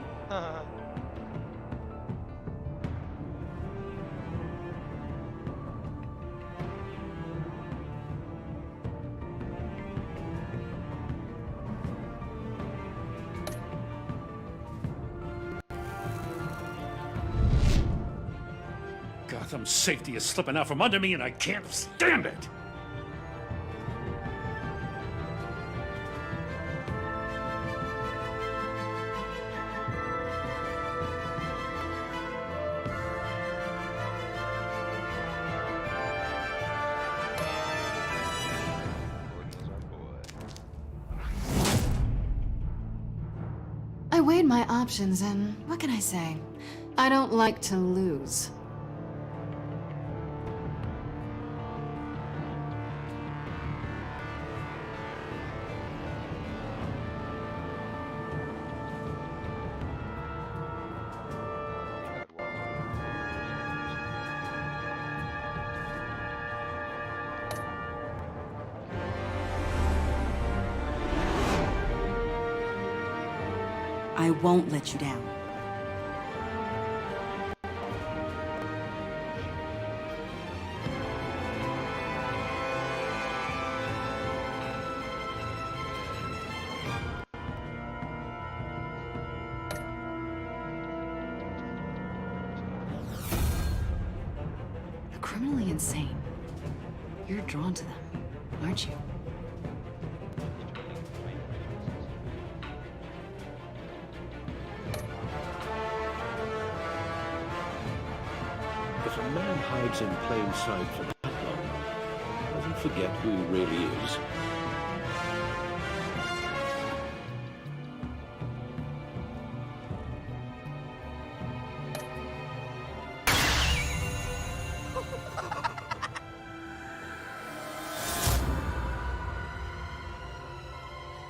Gotham's safety is slipping out from under me and I can't stand it! I weighed my options and what can I say? I don't like to lose. I won't let you down. They're criminally insane. You're drawn to them, aren't you? If a man hides in plain sight for that long, doesn't forget who he really is.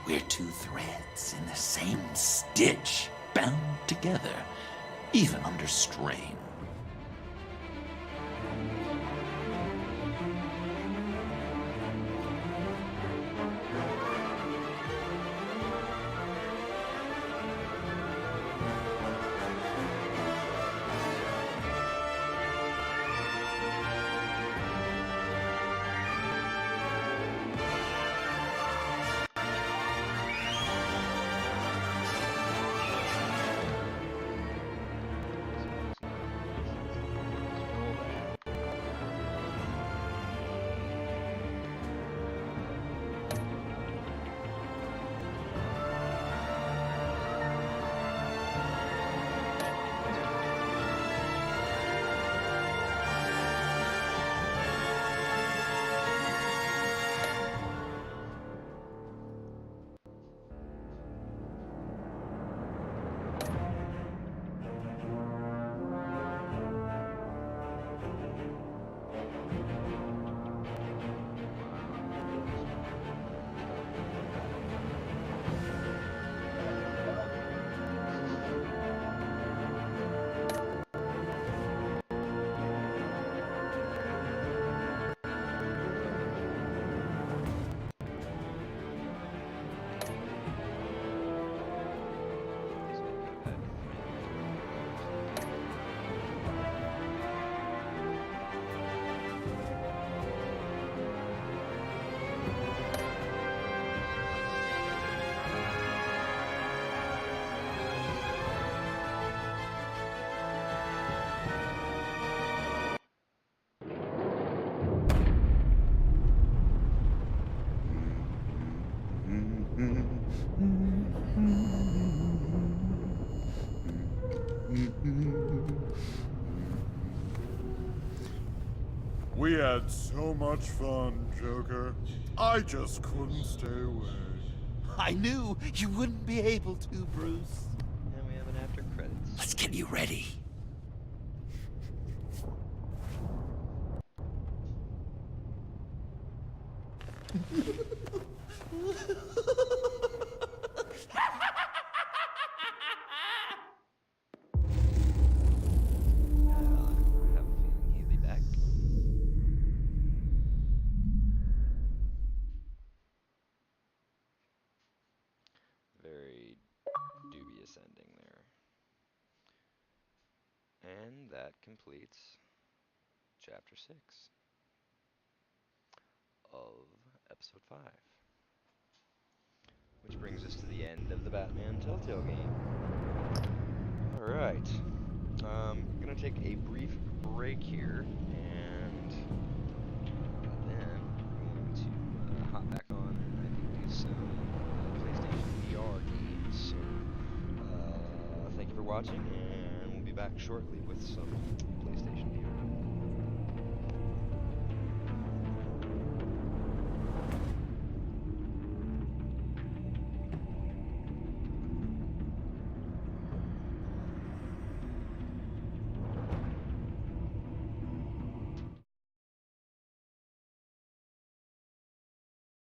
We're two threads in the same stitch, bound together, even under strain. We had so much fun, Joker. I just couldn't stay away. I knew you wouldn't be able to, Bruce. And we have an after credits. Let's get you ready. Very dubious ending there. And that completes Chapter 6 of Episode 5. Which brings us to the end of the Batman Telltale game. Alright. I'm going to take a brief break here, and then we're going to hop back on and I think do some PlayStation VR games. So, thank you for watching, and we'll be back shortly with some